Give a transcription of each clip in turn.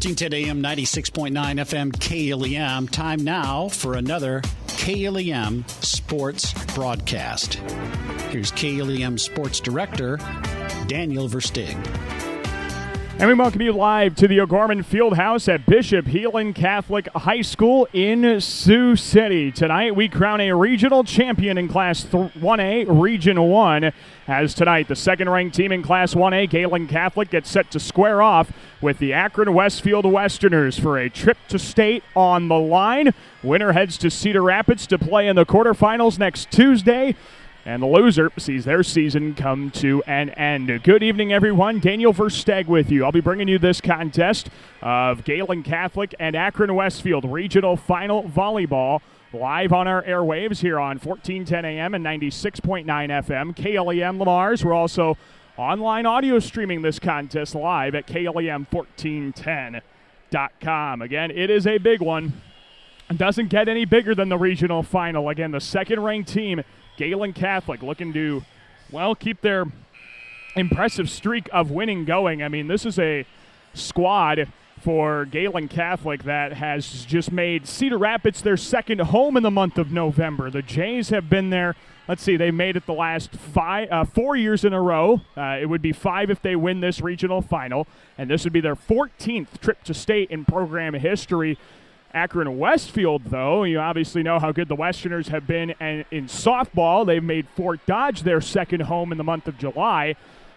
1410 AM, 96.9 FM, KLEM. Time now for another KLEM Sports broadcast. Here's KLEM Sports Director, Daniel Verstig. And we welcome you live to the O'Gorman Fieldhouse at Bishop Gehlen Catholic High School in Sioux City. Tonight we crown a regional champion in Class 1A, Region 1. As tonight, the second-ranked team in Class 1A, Gehlen Catholic, gets set to square off with the Akron-Westfield Westerners for a trip to state on the line. Winner heads to Cedar Rapids to play in the quarterfinals next Tuesday. And the loser sees their season come to an end. Good evening, everyone. Daniel Versteg with you. I'll be bringing you this contest of Gehlen Catholic and Akron-Westfield Regional Final Volleyball live on our airwaves here on 1410 AM and 96.9 FM. KLEM Lamar's. We're also online audio streaming this contest live at KLEM1410.com. Again, it is a big one. It doesn't get any bigger than the regional final. Again, the second-ranked team, Gehlen Catholic, looking to, well, keep their impressive streak of winning going. I mean, this is a squad for Gehlen Catholic that has just made Cedar Rapids their second home in the month of November. The Jays have been there. Let's see, they made it the last 4 years in a row. It would be 5 if they win this regional final, and this would be their 14th trip to state in program history. Akron-Westfield, though, you obviously know how good the Westerners have been in softball. They've made Fort Dodge their second home in the month of July.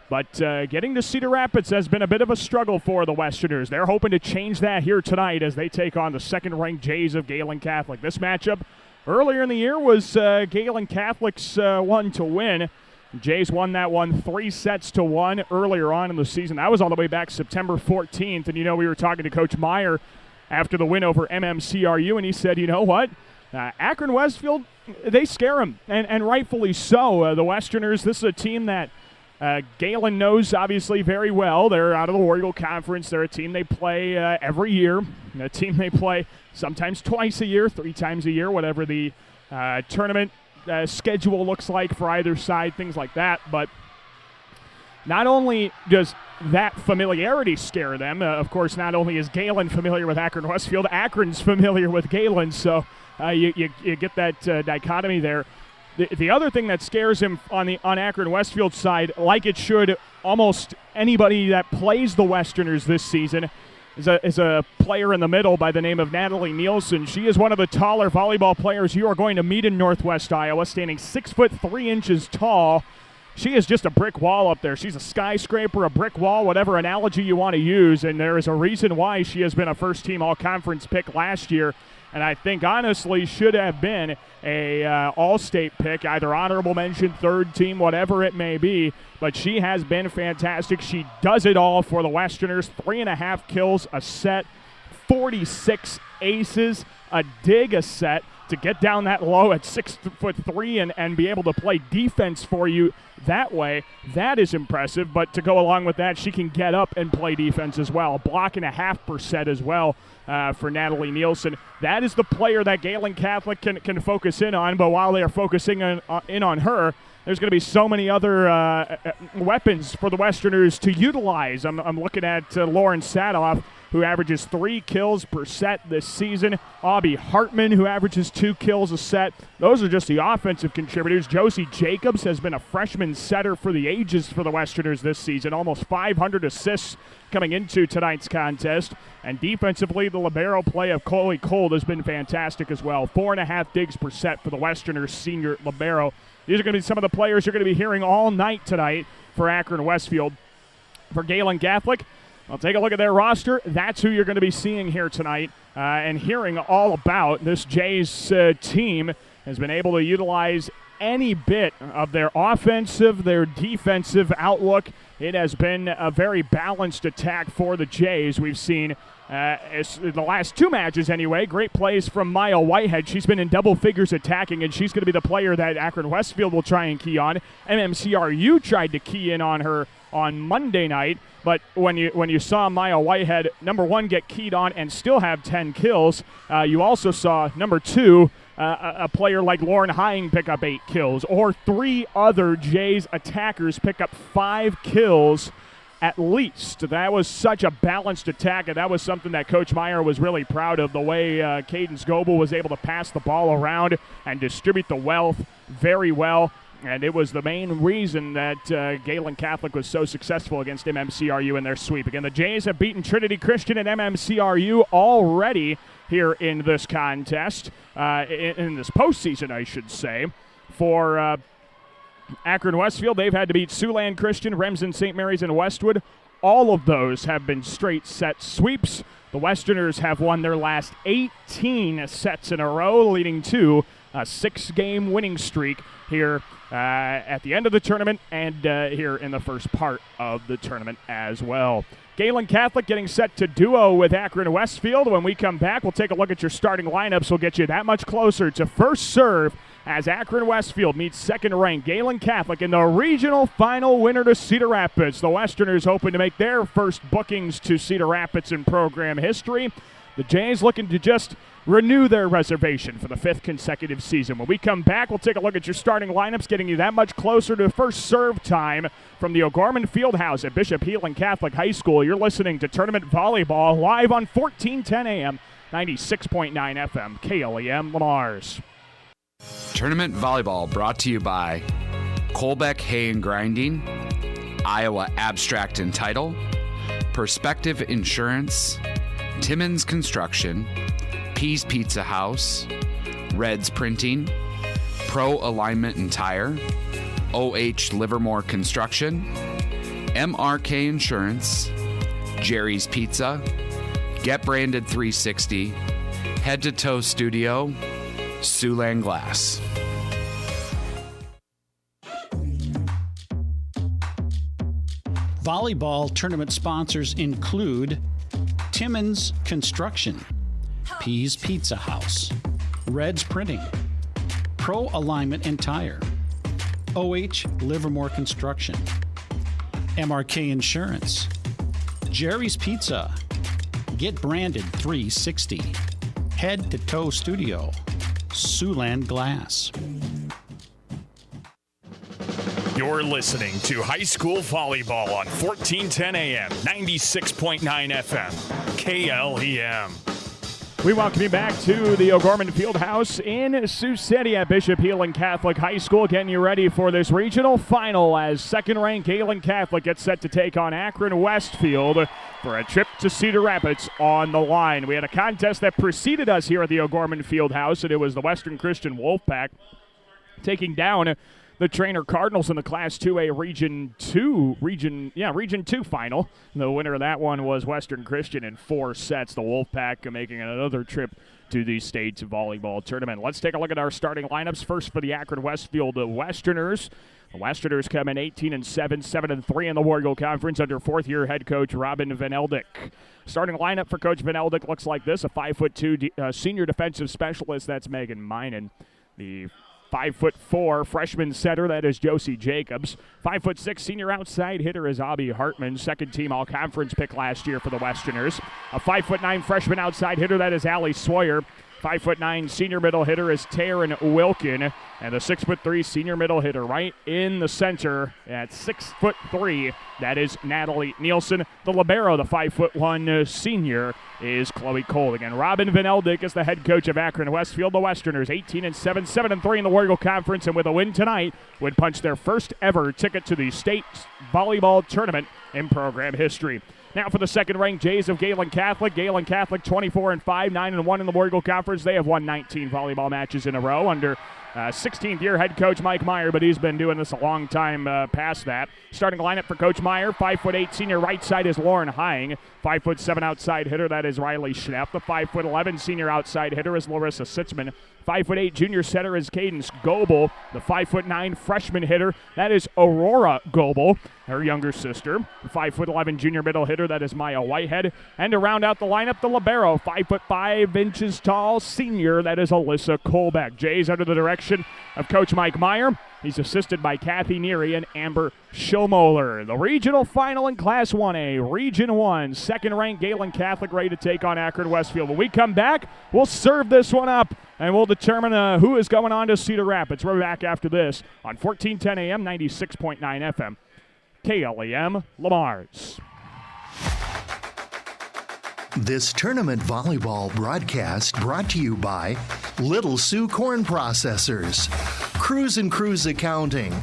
But getting to Cedar Rapids has been a bit of a struggle for the Westerners. They're hoping to change that here tonight as they take on the second-ranked Jays of Gehlen Catholic. This matchup earlier in the year was Gehlen Catholic's one to win. Jays won that one 3-1 earlier on in the season. That was all the way back September 14th. And, you know, we were talking to Coach Meyer after the win over MMCRU, and he said, you know what, Akron-Westfield, they scare him, and rightfully so. The Westerners, this is a team that Gehlen knows obviously very well. They're out of the War Eagle Conference. They're a team they play every year, a team they play sometimes twice a year, 3 times a year, whatever the tournament schedule looks like for either side, things like that. But not only does that familiarity scare them, of course, not only is Gehlen familiar with Akron-Westfield, Akron's familiar with Gehlen, so you get that dichotomy there. The other thing that scares him on Akron-Westfield side, like it should almost anybody that plays the Westerners this season, is a player in the middle by the name of Natalie Nielsen. She is one of the taller volleyball players you are going to meet in Northwest Iowa, standing 6'3" tall. She is just a brick wall up there. She's a skyscraper, a brick wall, whatever analogy you want to use, and there is a reason why she has been a first-team all-conference pick last year, and I think honestly should have been a all-state pick, either honorable mention, third team, whatever it may be, but she has been fantastic. She does it all for the Westerners. 3.5 kills a set, 46 aces, a dig a set, to get down that low at 6'3" and be able to play defense for you that way, that is impressive. But to go along with that, she can get up and play defense as well. Blocking a half per set as well for Natalie Nielsen. That is the player that Gehlen Catholic can focus in on. But while they are focusing in on her, there's going to be so many other weapons for the Westerners to utilize. I'm looking at Lauren Sadoff, who averages 3 kills per set this season. Aubie Hartman, who averages 2 kills a set. Those are just the offensive contributors. Josie Jacobs has been a freshman setter for the ages for the Westerners this season. Almost 500 assists coming into tonight's contest. And defensively, the libero play of Coley Cold has been fantastic as well. 4.5 digs per set for the Westerners senior libero. These are going to be some of the players you're going to be hearing all night tonight for Akron-Westfield. For Gehlen Catholic, I'll take a look at their roster. That's who you're going to be seeing here tonight and hearing all about. This Jays team has been able to utilize any bit of their offensive, their defensive outlook. It has been a very balanced attack for the Jays. We've seen in the last 2 matches anyway, great plays from Maya Whitehead. She's been in double figures attacking, and she's going to be the player that Akron-Westfield will try and key on. MMCRU tried to key in on her on Monday night, but when you saw Maya Whitehead, number 1, get keyed on and still have 10 kills, you also saw, number 2, a player like Lauren Hying pick up 8 kills, or 3 other Jays attackers pick up 5 kills at least. That was such a balanced attack, and that was something that Coach Meyer was really proud of, the way Cadence Goebel was able to pass the ball around and distribute the wealth very well. And it was the main reason that Gehlen Catholic was so successful against MMCRU in their sweep. Again, the Jays have beaten Trinity Christian and MMCRU already here in this contest, in this postseason, I should say. For Akron-Westfield, they've had to beat Siouxland Christian, Remsen St. Mary's, and Westwood. All of those have been straight set sweeps. The Westerners have won their last 18 sets in a row, leading to a 6-game winning streak here at the end of the tournament and here in the first part of the tournament as well. Gehlen Catholic getting set to duo with Akron-Westfield. When we come back, we'll take a look at your starting lineups. We'll get you that much closer to first serve as Akron-Westfield meets second-ranked Gehlen Catholic in the regional final, winner to Cedar Rapids. The Westerners hoping to make their first bookings to Cedar Rapids in program history. The Jays looking to just renew their reservation for the 5th consecutive season. When we come back, we'll take a look at your starting lineups, getting you that much closer to first serve time from the O'Gorman Fieldhouse at Bishop Heelan Catholic High School. You're listening to Tournament Volleyball live on 1410 AM, 96.9 FM, KLEM Lamar's. Tournament Volleyball brought to you by Colbeck Hay and Grinding, Iowa Abstract and Title, Perspective Insurance, Timmons Construction, Pease Pizza House, Reds Printing, Pro Alignment and Tire, OH Livermore Construction, MRK Insurance, Jerry's Pizza, Get Branded 360, Head to Toe Studio, Siouxland Glass. Volleyball tournament sponsors include Timmons Construction, Pease Pizza House, Reds Printing, Pro Alignment and Tire, OH Livermore Construction, MRK Insurance, Jerry's Pizza, Get Branded 360, Head to Toe Studio, Siouxland Glass. You're listening to High School Volleyball on 1410 AM, 96.9 FM, KLEM. We welcome you back to the O'Gorman Fieldhouse in Sioux City at Bishop Heelan Catholic High School, getting you ready for this regional final as second-ranked Gehlen Catholic gets set to take on Akron-Westfield for a trip to Cedar Rapids on the line. We had a contest that preceded us here at the O'Gorman Fieldhouse, and it was the Western Christian Wolfpack taking down the Trainer Cardinals in the Class 2A Region 2 final. The winner of that one was Western Christian in 4 sets. The Wolfpack making another trip to the state volleyball tournament. Let's take a look at our starting lineups. First for the Akron-Westfield Westerners. The Westerners come in 18-7, 7-3 in the War Eagle Conference under fourth-year head coach Robin Van Eldick. Starting lineup for Coach Van Eldick looks like this: a 5'2" senior defensive specialist, that's Megan Minen. The 5'4" freshman setter, that is Josie Jacobs. 5'6" senior outside hitter is Abby Hartman, second team all-conference pick last year for the Westerners. A 5'9" freshman outside hitter, that is Allie Sawyer. 5'9" senior middle hitter is Taryn Wilkin, and the 6'3" senior middle hitter right in the center at 6'3", that is Natalie Nielsen. The libero, the 5'1" senior, is Chloe Cole. Again, Robin Van Eldick is the head coach of Akron-Westfield. The Westerners 18-7, 7-3 in the War Eagle Conference, and with a win tonight would punch their first ever ticket to the state volleyball tournament in program history. Now for the second-ranked Jays of Gehlen Catholic. Gehlen Catholic 24-5, 9-1 in the War Eagle Conference. They have won 19 volleyball matches in a row under 16th-year head coach Mike Meyer, but he's been doing this a long time past that. Starting lineup for Coach Meyer: 5'8" senior right side is Lauren Hying. 5'7" outside hitter, that is Riley Schnepp. The 5'11" senior outside hitter is Larissa Sitzman. 5'8" junior setter is Cadence Goebel. The 5'9" freshman hitter, that is Aurora Goebel, her younger sister. The 5'11" junior middle hitter, that is Maya Whitehead. And to round out the lineup, the libero, 5'5" inches tall senior, that is Alyssa Colbeck. Jays under the direction of Coach Mike Meyer. He's assisted by Kathy Neary and Amber Schilmoller. The regional final in Class 1A, Region 1, second-ranked Gehlen Catholic ready to take on Akron-Westfield. When we come back, we'll serve this one up, and we'll determine who is going on to Cedar Rapids. We're back after this on 1410 AM, 96.9 FM, KLEM Lamar's. This tournament volleyball broadcast brought to you by Little Sioux Corn Processors, Cruz and Cruz Accounting,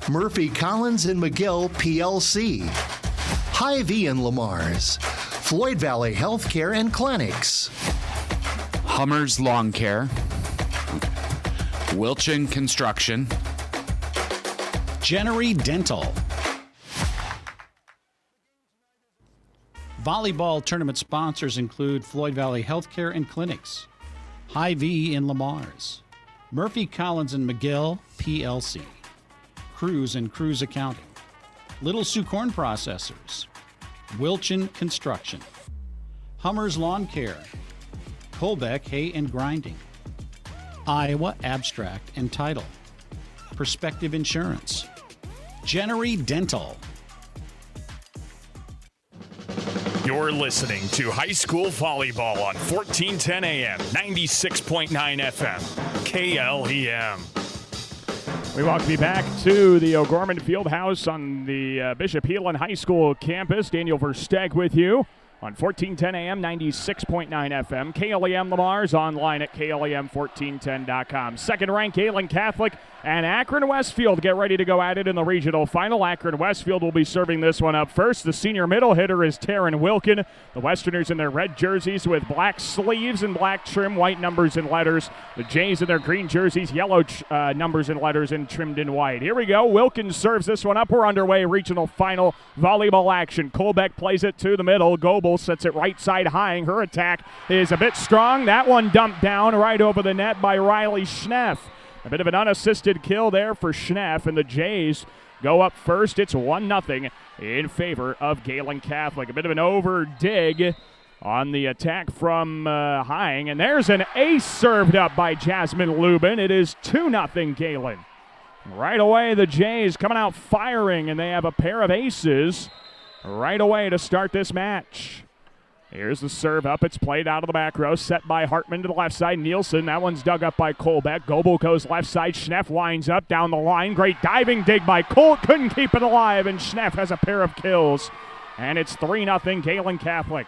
Murphy Collins and McGill PLC, Hy-Vee and Lamar's, Floyd Valley Healthcare and Clinics, Hummers Lawn Care, Wilchin Construction, Genery Dental. Volleyball tournament sponsors include Floyd Valley Healthcare and Clinics, Hy-Vee in Lamar's, Murphy Collins and McGill PLC, Cruz and Cruz Accounting, Little Sioux Corn Processors, Wilchin Construction, Hummers Lawn Care, Colbeck Hay and Grinding, Iowa Abstract and Title, Perspective Insurance, Genery Dental. You're listening to high school volleyball on 1410 AM, 96.9 FM, KLEM. We welcome you back to the O'Gorman Fieldhouse on the Bishop Heelan High School campus. Daniel Versteg with you on 1410 AM, 96.9 FM. KLEM Lamar's online at KLEM1410.com. Second-ranked Gehlen Catholic and Akron-Westfield get ready to go at it in the regional final. Akron-Westfield will be serving this one up first. The senior middle hitter is Taryn Wilkin. The Westerners in their red jerseys with black sleeves and black trim, white numbers and letters. The Jays in their green jerseys, yellow numbers and letters and trimmed in white. Here we go. Wilkin serves this one up. We're underway. Regional final volleyball action. Colbeck plays it to the middle. Goebel sets it right side high. Her attack is a bit strong. That one dumped down right over the net by Riley Schneff. A bit of an unassisted kill there for Schneff, and the Jays go up first. It's 1-0 in favor of Gehlen Catholic. A bit of an over dig on the attack from Hying, and there's an ace served up by Jasmine Lubin. It is 2-0 Gehlen. Right away, the Jays coming out firing, and they have a pair of aces right away to start this match. Here's the serve up. It's played out of the back row. Set by Hartman to the left side. Nielsen. That one's dug up by Colbeck. Goebel goes left side. Schneff winds up down the line. Great diving dig by Colt. Couldn't keep it alive, and Schneff has a pair of kills. And it's 3-0 Gehlen Catholic.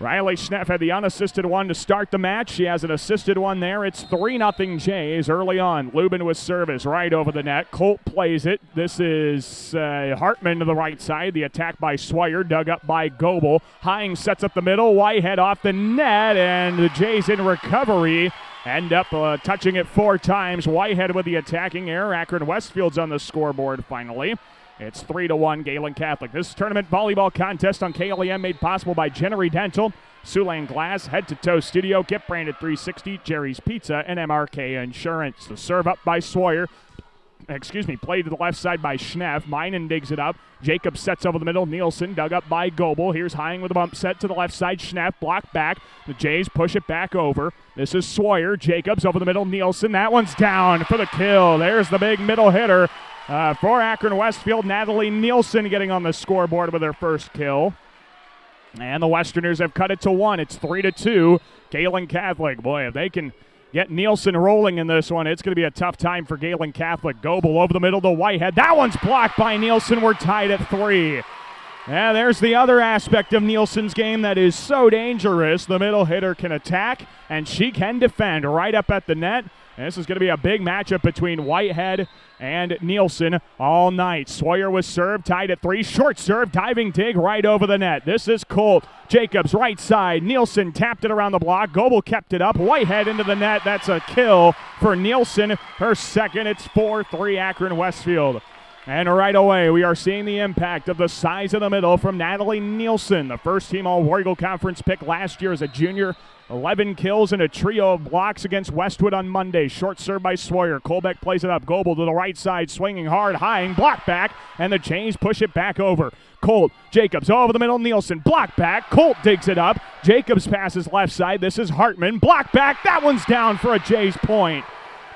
Riley Schneff had the unassisted one to start the match. She has an assisted one there. It's 3-0 Jays early on. Lubin with service right over the net. Colt plays it. This is Hartman to the right side. The attack by Swire, dug up by Goebel. Hying sets up the middle. Whitehead off the net, and the Jays in recovery end up touching it 4 times. Whitehead with the attacking error. Akron-Westfield's on the scoreboard finally. It's 3-1 Gehlen Catholic. This tournament volleyball contest on KLEM made possible by Genery Dental, Siouxland Glass, Head to Toe Studio, Get Branded 360, Jerry's Pizza, and MRK Insurance. The serve up by Swire. Played to the left side by Schneff. Minen digs it up. Jacobs sets over the middle. Nielsen dug up by Goebel. Here's Hying with a bump set to the left side. Schneff blocked back. The Jays push it back over. This is Swire. Jacobs over the middle. Nielsen. That one's down for the kill. There's the big middle hitter. For Akron-Westfield, Natalie Nielsen getting on the scoreboard with her first kill. And the Westerners have cut it to 1. It's 3-2. Gehlen Catholic. Boy, if they can get Nielsen rolling in this one, it's going to be a tough time for Gehlen Catholic. Goebel over the middle to Whitehead. That one's blocked by Nielsen. We're tied at 3. And there's the other aspect of Nielsen's game that is so dangerous. The middle hitter can attack, and she can defend right up at the net. And this is going to be a big matchup between Whitehead and Nielsen all night. Swire was served, tied at 3. Short serve, diving dig right over the net. This is Colt. Jacobs right side. Nielsen tapped it around the block. Goebel kept it up. Whitehead into the net. That's a kill for Nielsen. Her second. It's 4-3 Akron-Westfield. And right away, we are seeing the impact of the size of the middle from Natalie Nielsen, the first-team All-War Eagle Conference pick last year as a junior. 11 kills and a trio of blocks against Westwood on Monday. Short serve by Swire. Colbeck plays it up. Goebel to the right side, swinging hard, Hying, block back, and the Jays push it back over. Colt, Jacobs over the middle, Nielsen, block back. Colt digs it up. Jacobs passes left side. This is Hartman, block back. That one's down for a Jays point.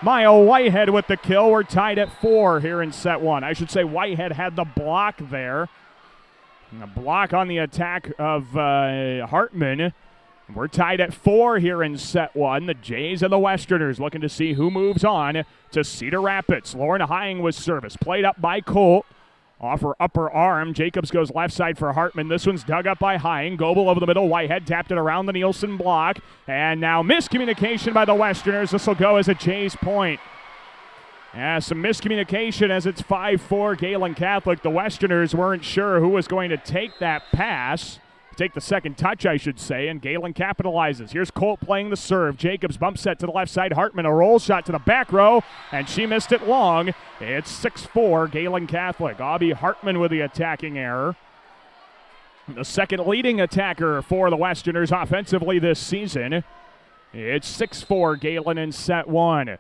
Maya Whitehead with the kill. We're tied at 4 here in set 1. I should say Whitehead had the block there. And the block on the attack of Hartman. We're tied at 4 here in set 1. The Jays and the Westerners looking to see who moves on to Cedar Rapids. Lauren Hying with service. Played up by Colt. Off her upper arm, Jacobs goes left side for Hartman. This one's dug up by Hine. Goebel over the middle. Whitehead tapped it around the Nielsen block. And now miscommunication by the Westerners. This will go as a Jays point. Yeah, some miscommunication as it's 5-4 Gehlen Catholic. The Westerners weren't sure who was going to take that pass. Take the second touch, I should say, and Gehlen capitalizes. Here's Colt playing the serve. Jacobs bump set to the left side. Hartman, a roll shot to the back row, and she missed it long. It's 6-4 Gehlen Catholic. Abby Hartman with the attacking error. The second leading attacker for the Westerners offensively this season. It's 6-4 Gehlen in set one.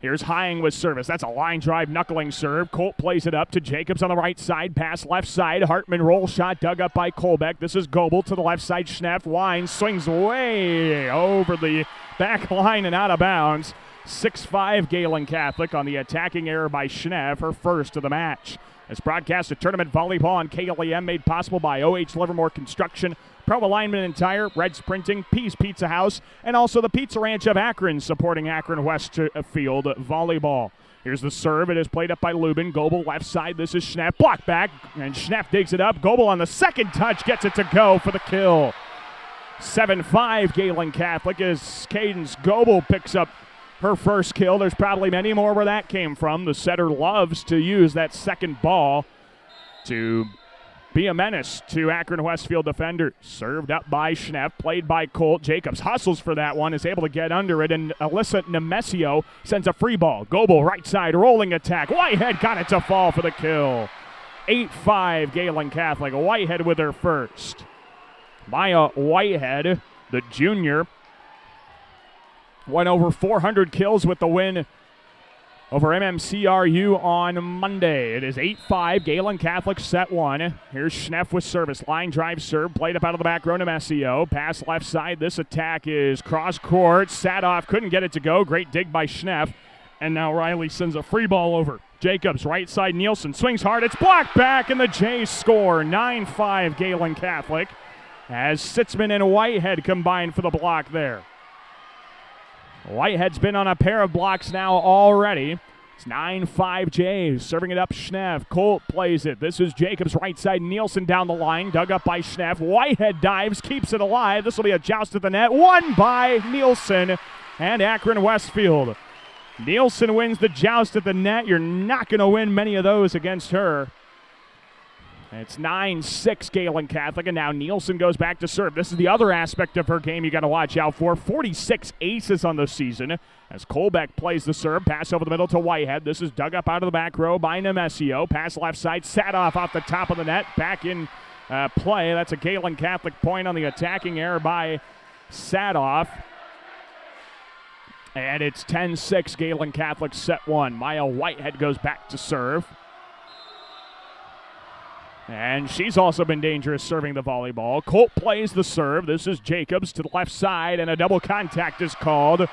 Here's Hine with service. That's a line drive knuckling serve. Colt plays it up to Jacobs on the right side. Pass left side. Hartman roll shot dug up by Kolbeck. This is Goebel to the left side. Schneff winds, swings way over the back line and out of bounds. 6-5 Gehlen Catholic on the attacking error by Schneff, her first of the match. This broadcast of tournament volleyball on KLEM made possible by OH Livermore Construction, Pro Alignment and Tire, Red's Printing, Pease Pizza House, and also the Pizza Ranch of Akron, supporting Akron-Westfield volleyball. Here's the serve. It is played up by Lubin. Goebel left side. This is Schneff. Block back, and Schneff digs it up. Goebel on the second touch gets it to go for the kill. 7-5 Gehlen Catholic as Cadence Goebel picks up her first kill. There's probably many more where that came from. The setter loves to use that second ball to be a menace to Akron-Westfield defenders. Served up by Schneff, played by Colt. Jacobs hustles for that one, is able to get under it, and Alyssa Nemesio sends a free ball. Goebel right side, rolling attack. Whitehead got it to fall for the kill. 8-5 Gehlen Catholic. Whitehead with her first. Maya Whitehead, the junior, went over 400 kills with the win over MMCRU on Monday. It is 8-5, Gehlen Catholic set one. Here's Schneff with service. Line drive serve, played up out of the back row to Messio. Pass left side. This attack is cross court. Sadoff couldn't get it to go. Great dig by Schneff. And now Riley sends a free ball over. Jacobs, right side, Nielsen swings hard. It's blocked back, and the Jays score. 9-5 Gehlen Catholic as Sitzman and Whitehead combine for the block there. Whitehead's been on a pair of blocks now already. It's 9-5 Jays. Serving it up Schneff. Colt plays it. This is Jacobs right side. Nielsen down the line. Dug up by Schneff. Whitehead dives. Keeps it alive. This will be a joust at the net. Won by Nielsen and Akron-Westfield. Nielsen wins the joust at the net. You're not going to win many of those against her. It's 9-6 Gehlen Catholic, and now Nielsen goes back to serve. This is the other aspect of her game you got to watch out for. 46 aces on the season as Kolbeck plays the serve. Pass over the middle to Whitehead. This is dug up out of the back row by Nemesio. Pass left side. Sadoff off the top of the net. Back in play. That's a Gehlen Catholic point on the attacking error by Sadoff. And it's 10-6 Gehlen Catholic set one. Maya Whitehead goes back to serve. And she's also been dangerous serving the volleyball. Colt plays the serve. This is Jacobs to the left side, and a double contact is called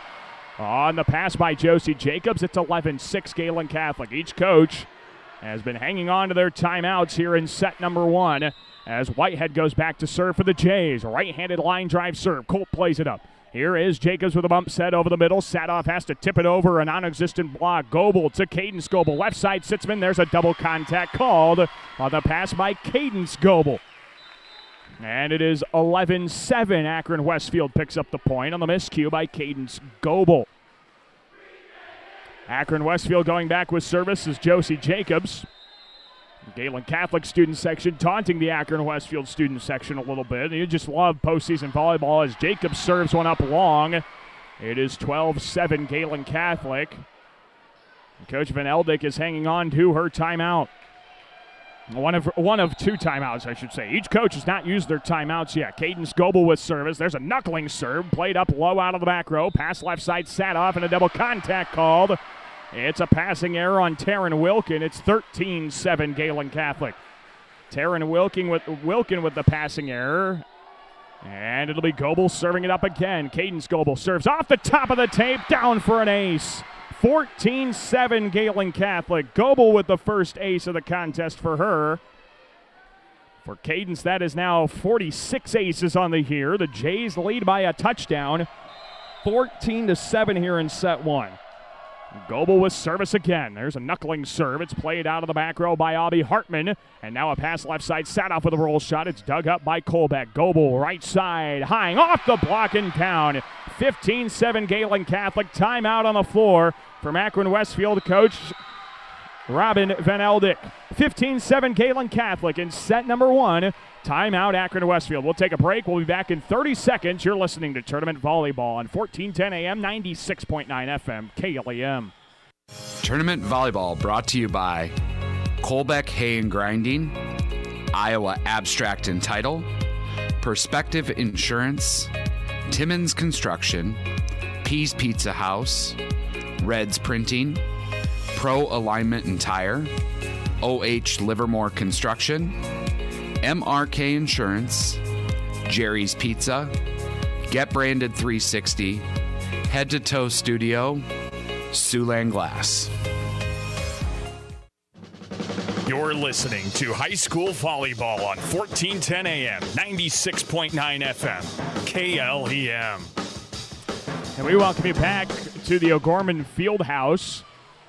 on the pass by Josie Jacobs. It's 11-6 Gehlen Catholic. Each coach has been hanging on to their timeouts here in set number one as Whitehead goes back to serve for the Jays. Right-handed line drive serve. Colt plays it up. Here is Jacobs with a bump set over the middle. Sadoff has to tip it over a non-existent block. Goebel to Cadence Goebel. Left side Sitzman. There's a double contact called on the pass by Cadence Goebel. And it is 11-7. Akron-Westfield picks up the point on the miscue by Cadence Goebel. Akron-Westfield going back with service is Josie Jacobs. Gehlen Catholic student section taunting the Akron-Westfield student section a little bit. You just love postseason volleyball as Jacobs serves one up long. It is 12-7 Gehlen Catholic. Coach Van Eldick is hanging on to her timeout. One of two timeouts, I should say. Each coach has not used their timeouts yet. Cadence Goebel with service. There's a knuckling serve. Played up low out of the back row. Pass left side, Sadoff, and a double contact called. It's a passing error on Taryn Wilkin. It's 13-7 Gehlen Catholic. Taryn Wilkin with the passing error. And it'll be Goebel serving it up again. Cadence Goebel serves off the top of the tape, down for an ace. 14-7 Gehlen Catholic. Goebel with the first ace of the contest for her. For Cadence, that is now 46 aces on the year. The Jays lead by a touchdown. 14-7 here in set one. Goebel with service again. There's a knuckling serve. It's played out of the back row by Abby Hartman. And now a pass left side. Sadoff with a roll shot. It's dug up by Kolbeck. Goebel right side. High off the block and down. 15-7 Gehlen Catholic. Timeout on the floor from Akron-Westfield coach Robin Van Eldick. 15-7 Gehlen Catholic in set number 1. Timeout Akron-Westfield. We'll take a break. We'll be back in 30 seconds. You're listening to Tournament Volleyball on 1410 AM, 96.9 FM, KLEM. Tournament Volleyball brought to you by Kolbeck Hay and Grinding, Iowa Abstract and Title, Perspective Insurance, Timmons Construction, Pease Pizza House, Reds Printing, Pro Alignment and Tire, OH Livermore Construction, MRK Insurance, Jerry's Pizza, Get Branded 360, Head to Toe Studio, Siouxland Glass. You're listening to High School Volleyball on 1410 AM, 96.9 FM, KLEM. And we welcome you back to the O'Gorman Fieldhouse.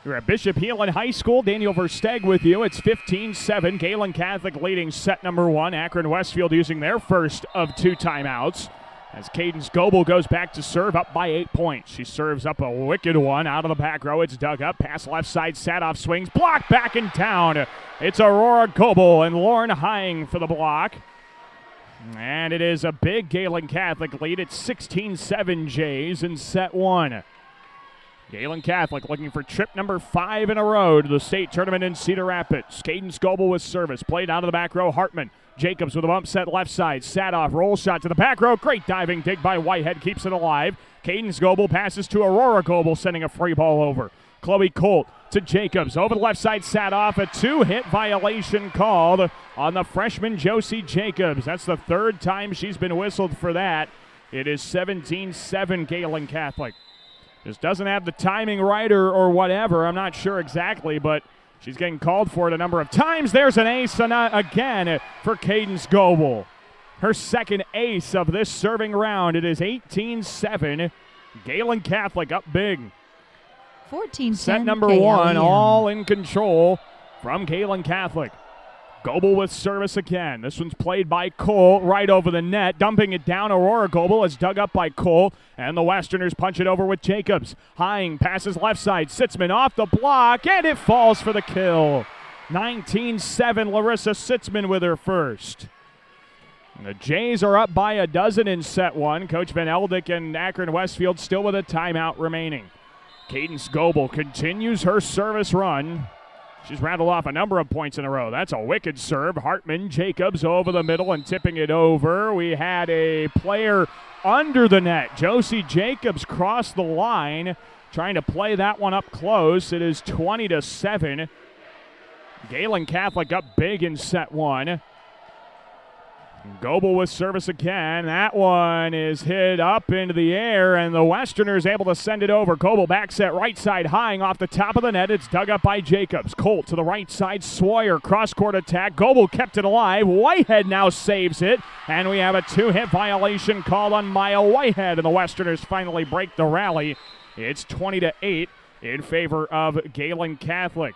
You're at Bishop Heelan High School. Daniel Versteg with you. It's 15-7. Gehlen Catholic leading set number 1. Akron-Westfield using their first of 2 timeouts. As Cadence Goebel goes back to serve, up by 8 points. She serves up a wicked one out of the back row. It's dug up. Pass left side. Sadoff swings. Block back and down. It's Aurora Goebel and Lauren Hying for the block. And it is a big Gehlen Catholic lead. It's 16-7 Jays in set 1. Gehlen Catholic looking for trip number 5 in a row to the state tournament in Cedar Rapids. Cadence Goebel with service. Played out of the back row. Hartman. Jacobs with a bump set left side. Sadoff roll shot to the back row. Great diving dig by Whitehead. Keeps it alive. Cadence Goebel passes to Aurora Goebel, sending a free ball over. Chloe Colt to Jacobs. Over the left side, Sadoff. A 2-hit violation called on the freshman Josie Jacobs. That's the 3rd time she's been whistled for that. It is 17-7 Gehlen Catholic. Just doesn't have the timing right or whatever. I'm not sure exactly, but she's getting called for it a number of times. There's an ace again for Cadence Goebel. Her second ace of this serving round. It is 18-7. Gehlen Catholic up big. 14-10 Set number KLEM. 1, all in control from Gehlen Catholic. Goebel with service again. This one's played by Cole right over the net. Dumping it down, Aurora Goebel is dug up by Cole. And the Westerners punch it over with Jacobs. Hying passes left side. Sitzman off the block, and it falls for the kill. 19-7, Larissa Sitzman with her first. And the Jays are up by a dozen in set 1. Coach Van Eldick and Akron-Westfield still with a timeout remaining. Cadence Goebel continues her service run. She's rattled off a number of points in a row. That's a wicked serve. Hartman, Jacobs over the middle and tipping it over. We had a player under the net. Josie Jacobs crossed the line, trying to play that one up close. It is 20-7. Gehlen Catholic up big in set 1. Goebel with service again. That one is hit up into the air, and the Westerners able to send it over. Goebel back set right side, Hying off the top of the net. It's dug up by Jacobs. Colt to the right side. Swire cross-court attack. Goebel kept it alive. Whitehead now saves it, and we have a 2-hit violation called on Maya Whitehead, and the Westerners finally break the rally. It's 20-8 in favor of Gehlen Catholic.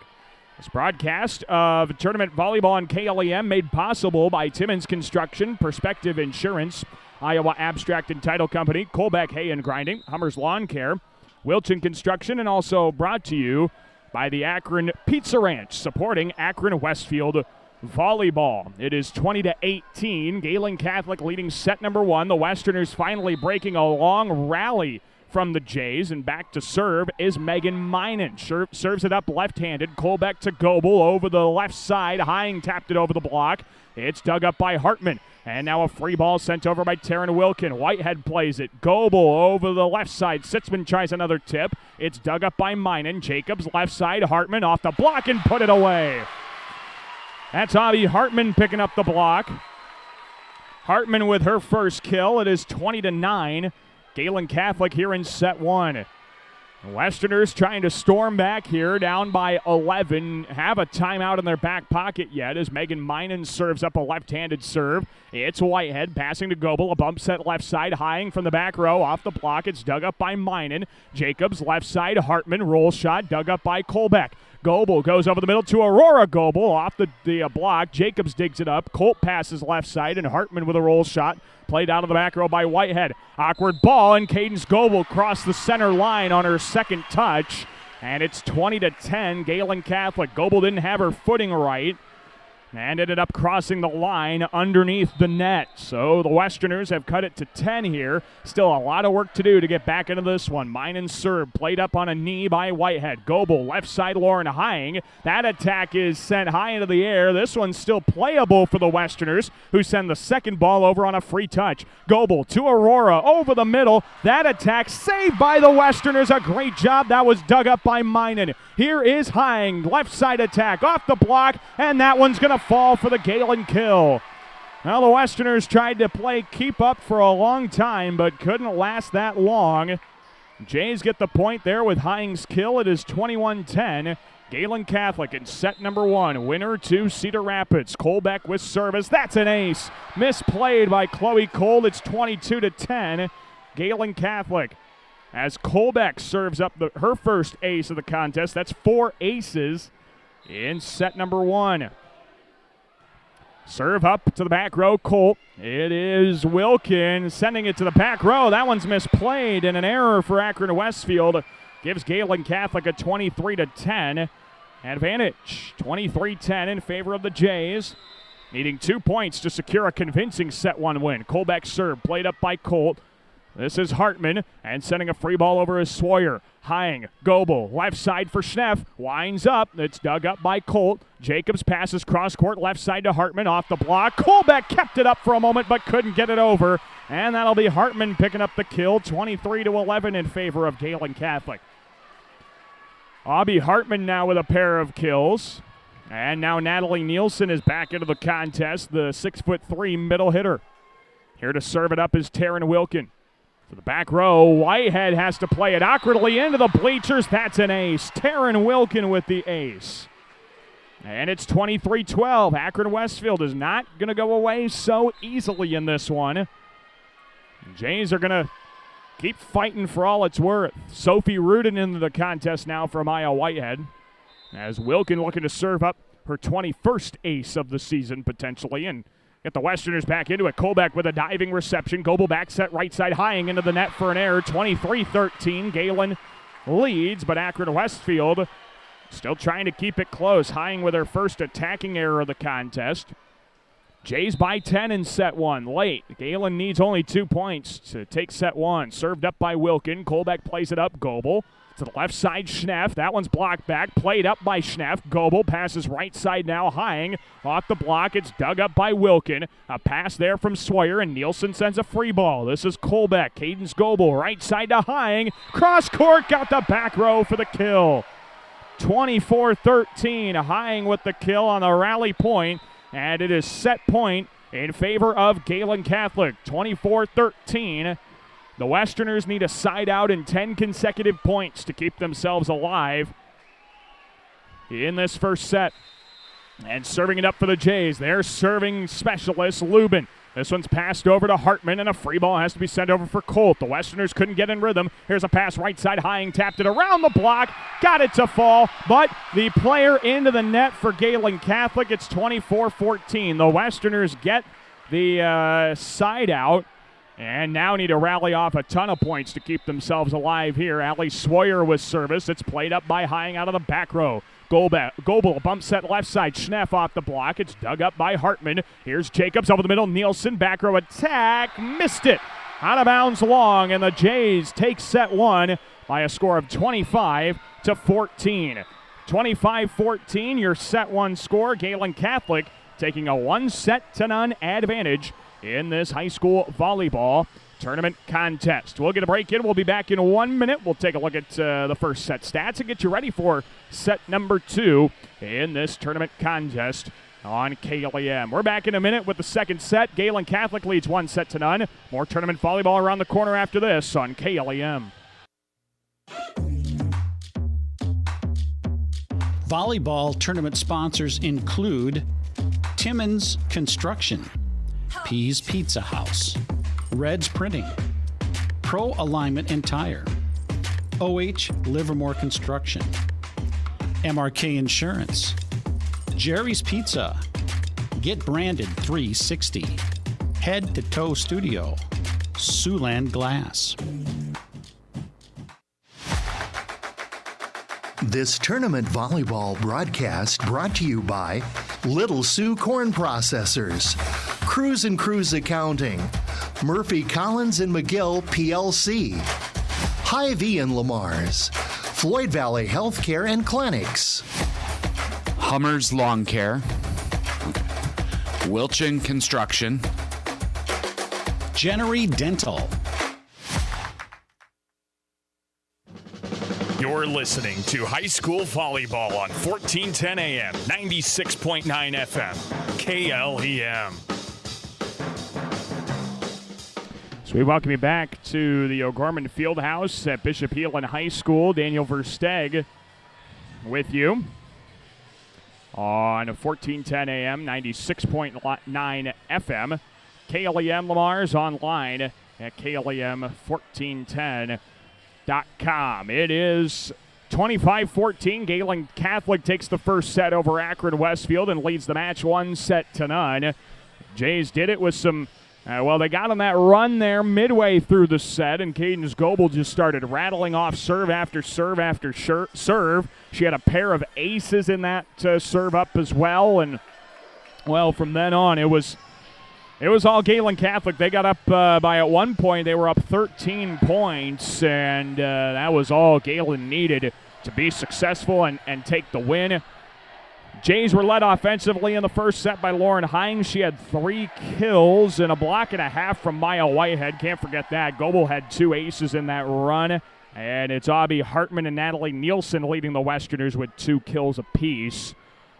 This broadcast of Tournament Volleyball on KLEM made possible by Timmons Construction, Perspective Insurance, Iowa Abstract and Title Company, Kolbeck Hay and Grinding, Hummers Lawn Care, Wilton Construction, and also brought to you by the Akron Pizza Ranch, supporting Akron-Westfield Volleyball. It is 20-18. Gehlen Catholic leading set number 1. The Westerners finally breaking a long rally from the Jays, and back to serve is Megan Minen. Serves it up left-handed. Kolbeck to Goebel over the left side. Hying tapped it over the block. It's dug up by Hartman. And now a free ball sent over by Taryn Wilkin. Whitehead plays it. Goebel over the left side. Sitzman tries another tip. It's dug up by Minen. Jacobs left side. Hartman off the block and put it away. That's Avi Hartman picking up the block. Hartman with her first kill. It is 20-9. Gehlen Catholic here in set 1. Westerners trying to storm back here, down by 11. Have a timeout in their back pocket yet as Megan Minen serves up a left-handed serve. It's Whitehead passing to Goebel, a bump set left side, high from the back row. Off the block, it's dug up by Minen. Jacobs left side, Hartman, roll shot, dug up by Kolbeck. Goebel goes over the middle to Aurora Goebel off the block. Jacobs digs it up. Colt passes left side, and Hartman with a roll shot. Played out of the back row by Whitehead. Awkward ball, and Cadence Goebel crossed the center line on her second touch. And it's 20-10, Gehlen Catholic. Goebel didn't have her footing right and ended up crossing the line underneath the net. So the Westerners have cut it to 10 here. Still a lot of work to do to get back into this one. Minen serve played up on a knee by Whitehead. Goebel left side, Lauren Hying. That attack is sent high into the air. This one's still playable for the Westerners, who send the second ball over on a free touch. Goebel to Aurora over the middle. That attack saved by the Westerners. A great job. That was dug up by Minen. Here is Hying. Left side attack off the block, and that one's going to fall for the Gehlen kill. Now the Westerners tried to play keep up for a long time, but couldn't last that long. Jays get the point there with Hying's kill. It is 21-10. Gehlen Catholic in set number 1. Winner to Cedar Rapids. Kolbeck with service. That's an ace. Misplayed by Chloe Cole. It's 22-10. Gehlen Catholic as Kolbeck serves up her first ace of the contest. That's 4 aces in set number 1. Serve up to the back row, Colt. It is Wilkin sending it to the back row. That one's misplayed, and an error for Akron-Westfield gives Gehlen Catholic a 23-10 advantage. 23-10 in favor of the Jays, needing 2 points to secure a convincing set 1 win. Kolbeck serve played up by Colt. This is Hartman, and sending a free ball over is Sawyer. Hying, Goebel, left side for Schneff, winds up. It's dug up by Colt. Jacobs passes cross court left side to Hartman off the block. Kolbeck kept it up for a moment but couldn't get it over. And that'll be Hartman picking up the kill, 23-11 in favor of Gehlen Catholic. Abby Hartman now with a pair of kills. And now Natalie Nielsen is back into the contest, the 6'3" middle hitter. Here to serve it up is Taryn Wilkin. To the back row, Whitehead has to play it awkwardly into the bleachers. That's an ace. Taryn Wilkin with the ace. And it's 23-12. Akron-Westfield is not going to go away so easily in this one. Jays are going to keep fighting for all it's worth. Sophie Rudin into the contest now for Maya Whitehead, as Wilkin looking to serve up her 21st ace of the season potentially, and get the Westerners back into it. Kolbeck with a diving reception. Goebel back set right side, Hying into the net for an error. 23-13. Gehlen leads, but Akron-Westfield still trying to keep it close. Hying with her first attacking error of the contest. Jays by 10 in set 1. Late. Gehlen needs only 2 points to take set 1. Served up by Wilkin. Kolbeck plays it up. Goebel to the left side, Schneff. That one's blocked back. Played up by Schneff. Goebel passes right side now. Hying off the block. It's dug up by Wilkin. A pass there from Sawyer, and Nielsen sends a free ball. This is Kolbeck. Cadence Goebel right side to Hying. Cross court, got the back row for the kill. 24-13. Hying with the kill on the rally point, and it is set point in favor of Gehlen Catholic. 24-13. The Westerners need a side out and 10 consecutive points to keep themselves alive in this first set. And serving it up for the Jays, their serving specialist, Lubin. This one's passed over to Hartman, and a free ball has to be sent over for Colt. The Westerners couldn't get in rhythm. Here's a pass right side. Hying tapped it around the block, got it to fall, but the player into the net for Gehlen Catholic. It's 24-14. The Westerners get the side out, and now need to rally off a ton of points to keep themselves alive here. Allie Sawyer with service. It's played up by Hying out of the back row. Goebel, a bump set left side. Schneff off the block. It's dug up by Hartman. Here's Jacobs over the middle. Nielsen, back row attack. Missed it. Out of bounds long, and the Jays take set 1 by a score of 25-14. 25-14, your set 1 score. Gehlen Catholic taking a 1-0 advantage in this high school volleyball tournament contest. We'll get a break in. We'll be back in 1 minute. We'll take a look at the first set stats and get you ready for set number 2 in this tournament contest on KLEM. We're back in a minute with the second set. Gehlen Catholic leads 1-0. More tournament volleyball around the corner after this on KLEM. Volleyball tournament sponsors include Timmons Construction, Pease Pizza House, Red's Printing, Pro Alignment and Tire, OH Livermore Construction, MRK Insurance, Jerry's Pizza, Get Branded 360, Head to Toe Studio, Siouxland Glass. This tournament volleyball broadcast brought to you by Little Sioux Corn Processors, Cruz and Cruz Accounting, Murphy Collins and McGill PLC, Hy-Vee and Lamar's, Floyd Valley Healthcare and Clinics, Hummers Lawn Care, Wilchin Construction, Jennery Dental. You're listening to high school volleyball on 1410 AM, 96.9 FM, KLEM. So we welcome you back to the O'Gorman Fieldhouse at Bishop Heelan High School. Daniel Versteg with you on 1410 AM, 96.9 FM. KLEM Lamar's online at KLEM1410.com. It is 25-14. Gehlen Catholic takes the first set over Akron-Westfield and leads the match 1-0. Jays did it with some, they got on that run there midway through the set, and Cadence Goebel just started rattling off serve after serve after serve. She had a pair of aces in that serve up as well, and, from then on, it was all Gehlen Catholic. They got up by, at one point, they were up 13 points, and that was all Gehlen needed to be successful and take the win. Jays were led offensively in the first set by Lauren Hines. She had 3 kills and a block and a half from Maya Whitehead. Can't forget that. Goebel had 2 aces in that run, and it's Abby Hartman and Natalie Nielsen leading the Westerners with 2 kills apiece.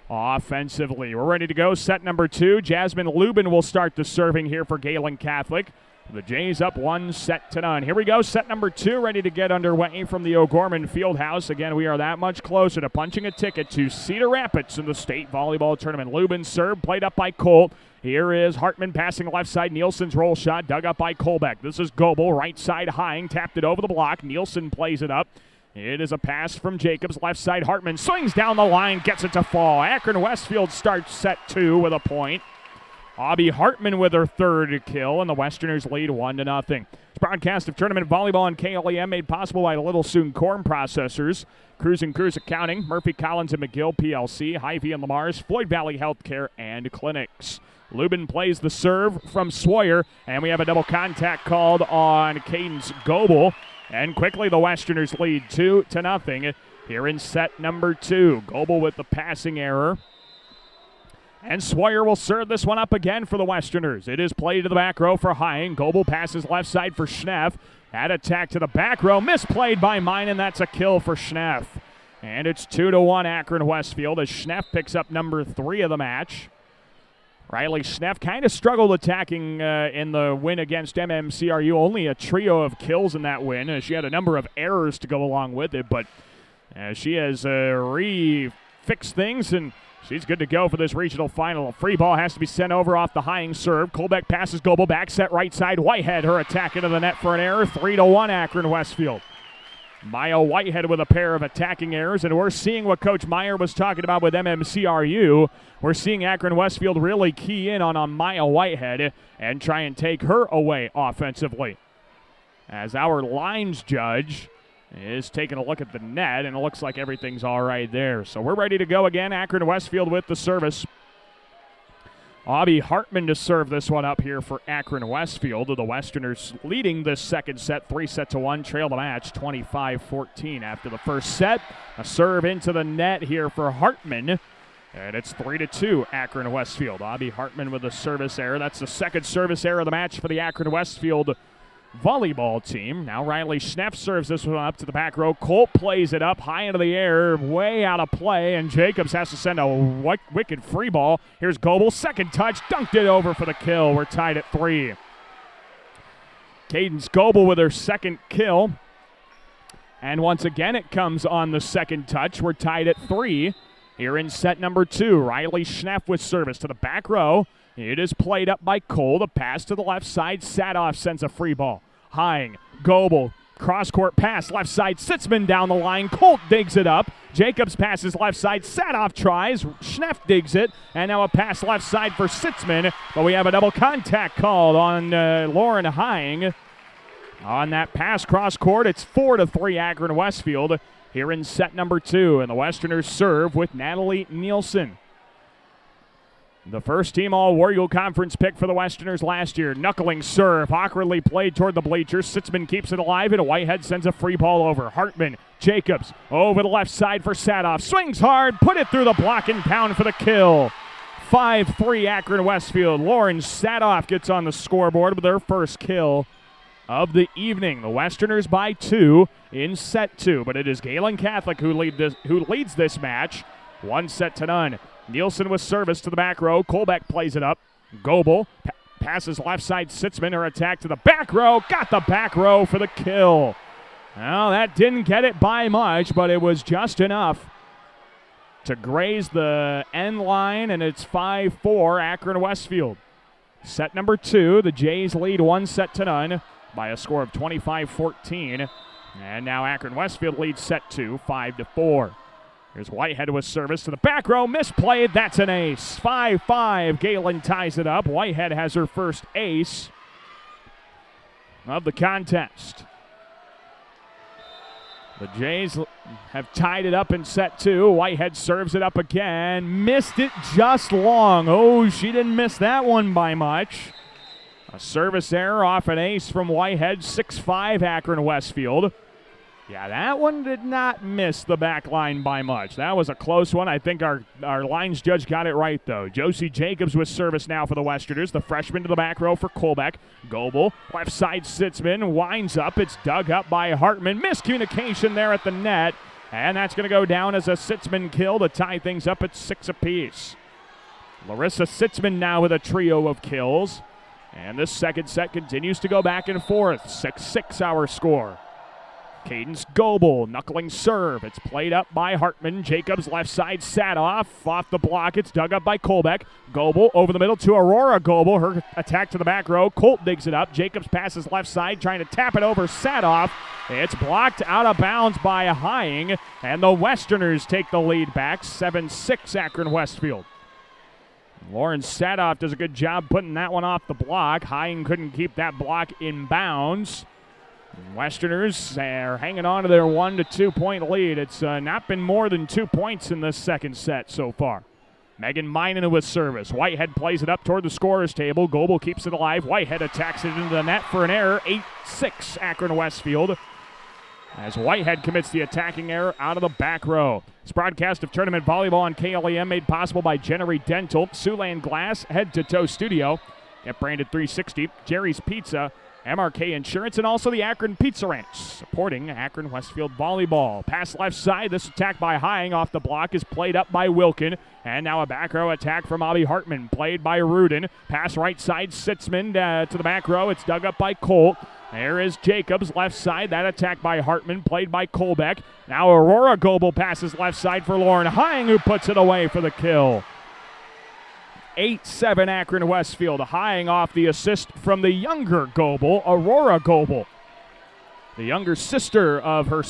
Offensively, we're ready to go. Set number 2. Jasmine Lubin will start the serving here for Gehlen Catholic. The Jays up 1-0. Here we go. Set number 2 ready to get underway from the O'Gorman Fieldhouse. Again, we are that much closer to punching a ticket to Cedar Rapids in the state volleyball tournament. Lubin serve played up by Colt. Here is Hartman passing left side. Nielsen's roll shot dug up by Kolbeck. This is Goebel, right side Hine, tapped it over the block. Nielsen plays it up. It is a pass from Jacobs, left side Hartman, swings down the line, gets it to fall. Akron-Westfield starts set 2 with a point. Abby Hartman with her 3rd kill, and the Westerners lead 1-0. This broadcast of tournament volleyball on KLEM made possible by Little Sioux Corn Processors, Cruz and Cruz Accounting, Murphy Collins and McGill PLC, Hy-Vee and Lamar's, Floyd Valley Healthcare and Clinics. Lubin plays the serve from Sawyer, and we have a double contact called on Cadence Goebel. And quickly the Westerners lead 2-0 here in set number 2. Goebel with the passing error. And Sawyer will serve this one up again for the Westerners. It is played to the back row for Hine. Goebel passes left side for Schneff. That attack to the back row, misplayed by Mine, and that's a kill for Schneff. And it's 2-1 Akron-Westfield as Schneff picks up number 3 of the match. Riley Schneff kind of struggled attacking in the win against MMCRU. Only a trio of kills in that win. She had a number of errors to go along with it, but she has refixed things, and she's good to go for this regional final. A free ball has to be sent over off the Hine serve. Kolbeck passes Goebel back, set right side. Whitehead, her attack into the net for an error. 3-1 Akron-Westfield. Maya Whitehead with a pair of attacking errors, and we're seeing what Coach Meyer was talking about with MMCRU. We're seeing Akron-Westfield really key in on Maya Whitehead and try and take her away offensively. As our lines judge is taking a look at the net, and it looks like everything's all right there. So we're ready to go again. Akron-Westfield with the service. Abby Hartman to serve this one up here for Akron-Westfield. The Westerners leading this second set, 3-1, trail the match 25-14 after the first set. A serve into the net here for Hartman, and it's 3-2 Akron-Westfield. Abby Hartman with a service error. That's the second service error of the match for the Akron-Westfield volleyball team. Now Riley Schneff serves this one up to the back row. Colt plays it up high into the air, way out of play, and Jacobs has to send a wicked free ball. Here's Goebel, second touch, dunked it over for the kill. We're tied at 3. Cadence Goebel with her second kill, and once again it comes on the second touch. We're tied at 3. here in set number 2. Riley Schneff with service to the back row. It is played up by Cole. The pass to the left side. Sadoff sends a free ball. Hying, Goebel, cross-court pass, left side, Sitzman down the line. Colt digs it up. Jacobs passes left side. Sadoff tries. Schneff digs it. And now a pass left side for Sitzman. But we have a double contact called on Lauren Hying. On that pass cross-court, it's 4-3 Akron-Westfield here in set number 2. And the Westerners serve with Natalie Nielsen. The first team All-War Eagle Conference pick for the Westerners last year. Knuckling serve, awkwardly played toward the bleachers. Sitzman keeps it alive, and Whitehead sends a free ball over. Hartman, Jacobs, over the left side for Sadoff. Swings hard, put it through the block and pound for the kill. 5-3 Akron-Westfield. Lauren Sadoff gets on the scoreboard with their first kill of the evening. The Westerners by 2 in set 2, but it is Gehlen Catholic who leads this match. 1-0. Nielsen with service to the back row. Kolbeck plays it up. Goebel passes left side. Sitzman, her attack to the back row. Got the back row for the kill. Well, that didn't get it by much, but it was just enough to graze the end line, and it's 5-4 Akron-Westfield. Set number 2, the Jays lead 1-0 by a score of 25-14. And now Akron-Westfield leads set 2, 5-4. Here's Whitehead with service to the back row. Misplayed. That's an ace. 5-5. Gehlen ties it up. Whitehead has her first ace of the contest. The Jays have tied it up in set 2. Whitehead serves it up again. Missed it just long. Oh, she didn't miss that one by much. A service error off an ace from Whitehead. 6-5 Akron-Westfield. Yeah, that one did not miss the back line by much. That was a close one. I think our lines judge got it right, though. Josie Jacobs with service now for the Westerners. The freshman to the back row for Kolbeck. Goebel, left side Sitzman, winds up. It's dug up by Hartman. Miscommunication there at the net. And that's going to go down as a Sitzman kill to tie things up at 6 apiece. Larissa Sitzman now with a trio of kills. And this second set continues to go back and forth. 6-6 our score. Cadence Goebel, knuckling serve. It's played up by Hartman. Jacobs left side, Sadoff. Off the block, it's dug up by Kolbeck. Goebel over the middle to Aurora Goebel. Her attack to the back row. Colt digs it up. Jacobs passes left side, trying to tap it over Sadoff. It's blocked out of bounds by Hying, and the Westerners take the lead back, 7-6 Akron-Westfield. Lauren Sadoff does a good job putting that one off the block. Hying couldn't keep that block in bounds. Westerners are hanging on to their 1-2 point lead. It's not been more than 2 points in this second set so far. Megan Minen with service. Whitehead plays it up toward the scorer's table. Goebel keeps it alive. Whitehead attacks it into the net for an error. 8-6 Akron-Westfield. As Whitehead commits the attacking error out of the back row. This broadcast of tournament volleyball on KLEM made possible by Genery Dental, Siouxland Glass, Head to Toe Studio, Get Branded 360, Jerry's Pizza, MRK Insurance, and also the Akron Pizza Ranch, supporting Akron-Westfield volleyball. Pass left side. This attack by Hying off the block is played up by Wilkin. And now a back row attack from Abby Hartman, played by Rudin. Pass right side, Sitzman to the back row. It's dug up by Colt. There is Jacobs, left side. That attack by Hartman, played by Kolbeck. Now Aurora Goebel passes left side for Lauren Hying, who puts it away for the kill. 8-7 Akron-Westfield. Hying off the assist from the younger Goebel, Aurora Goebel. The younger sister of her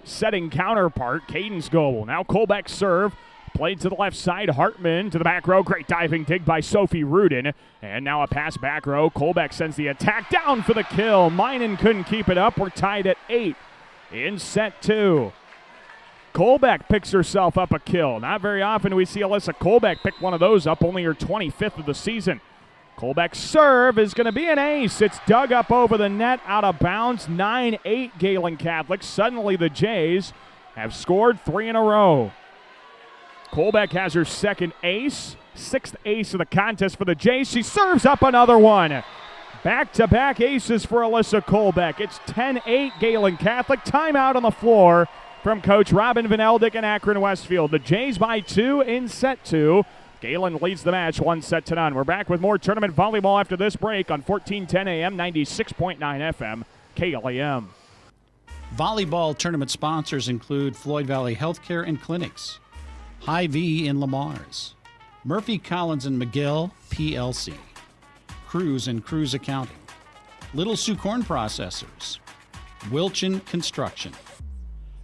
setting counterpart, Cadence Goebel. Now Kolbeck serve. Played to the left side. Hartman to the back row. Great diving dig by Sophie Rudin. And now a pass back row. Kolbeck sends the attack down for the kill. Minen couldn't keep it up. We're tied at 8 in set 2. Kolbeck picks herself up a kill. Not very often do we see Alyssa Kolbeck pick one of those up, only her 25th of the season. Kolbeck's serve is going to be an ace. It's dug up over the net, out of bounds. 9-8 Gehlen Catholic. Suddenly the Jays have scored 3 in a row. Kolbeck has her second ace, 6th ace of the contest for the Jays. She serves up another one. Back-to-back aces for Alyssa Kolbeck. It's 10-8 Gehlen Catholic. Timeout on the floor from Coach Robin Van Eldick and Akron-Westfield. The Jays by 2 in set 2. Gehlen leads the match 1-0. We're back with more tournament volleyball after this break on 1410 AM, 96.9 FM, KLEM. Volleyball tournament sponsors include Floyd Valley Healthcare and Clinics, Hy-Vee in Lamar's, Murphy, Collins and McGill, PLC, Cruz and Cruz Accounting, Little Sioux Corn Processors, Wilchin Construction,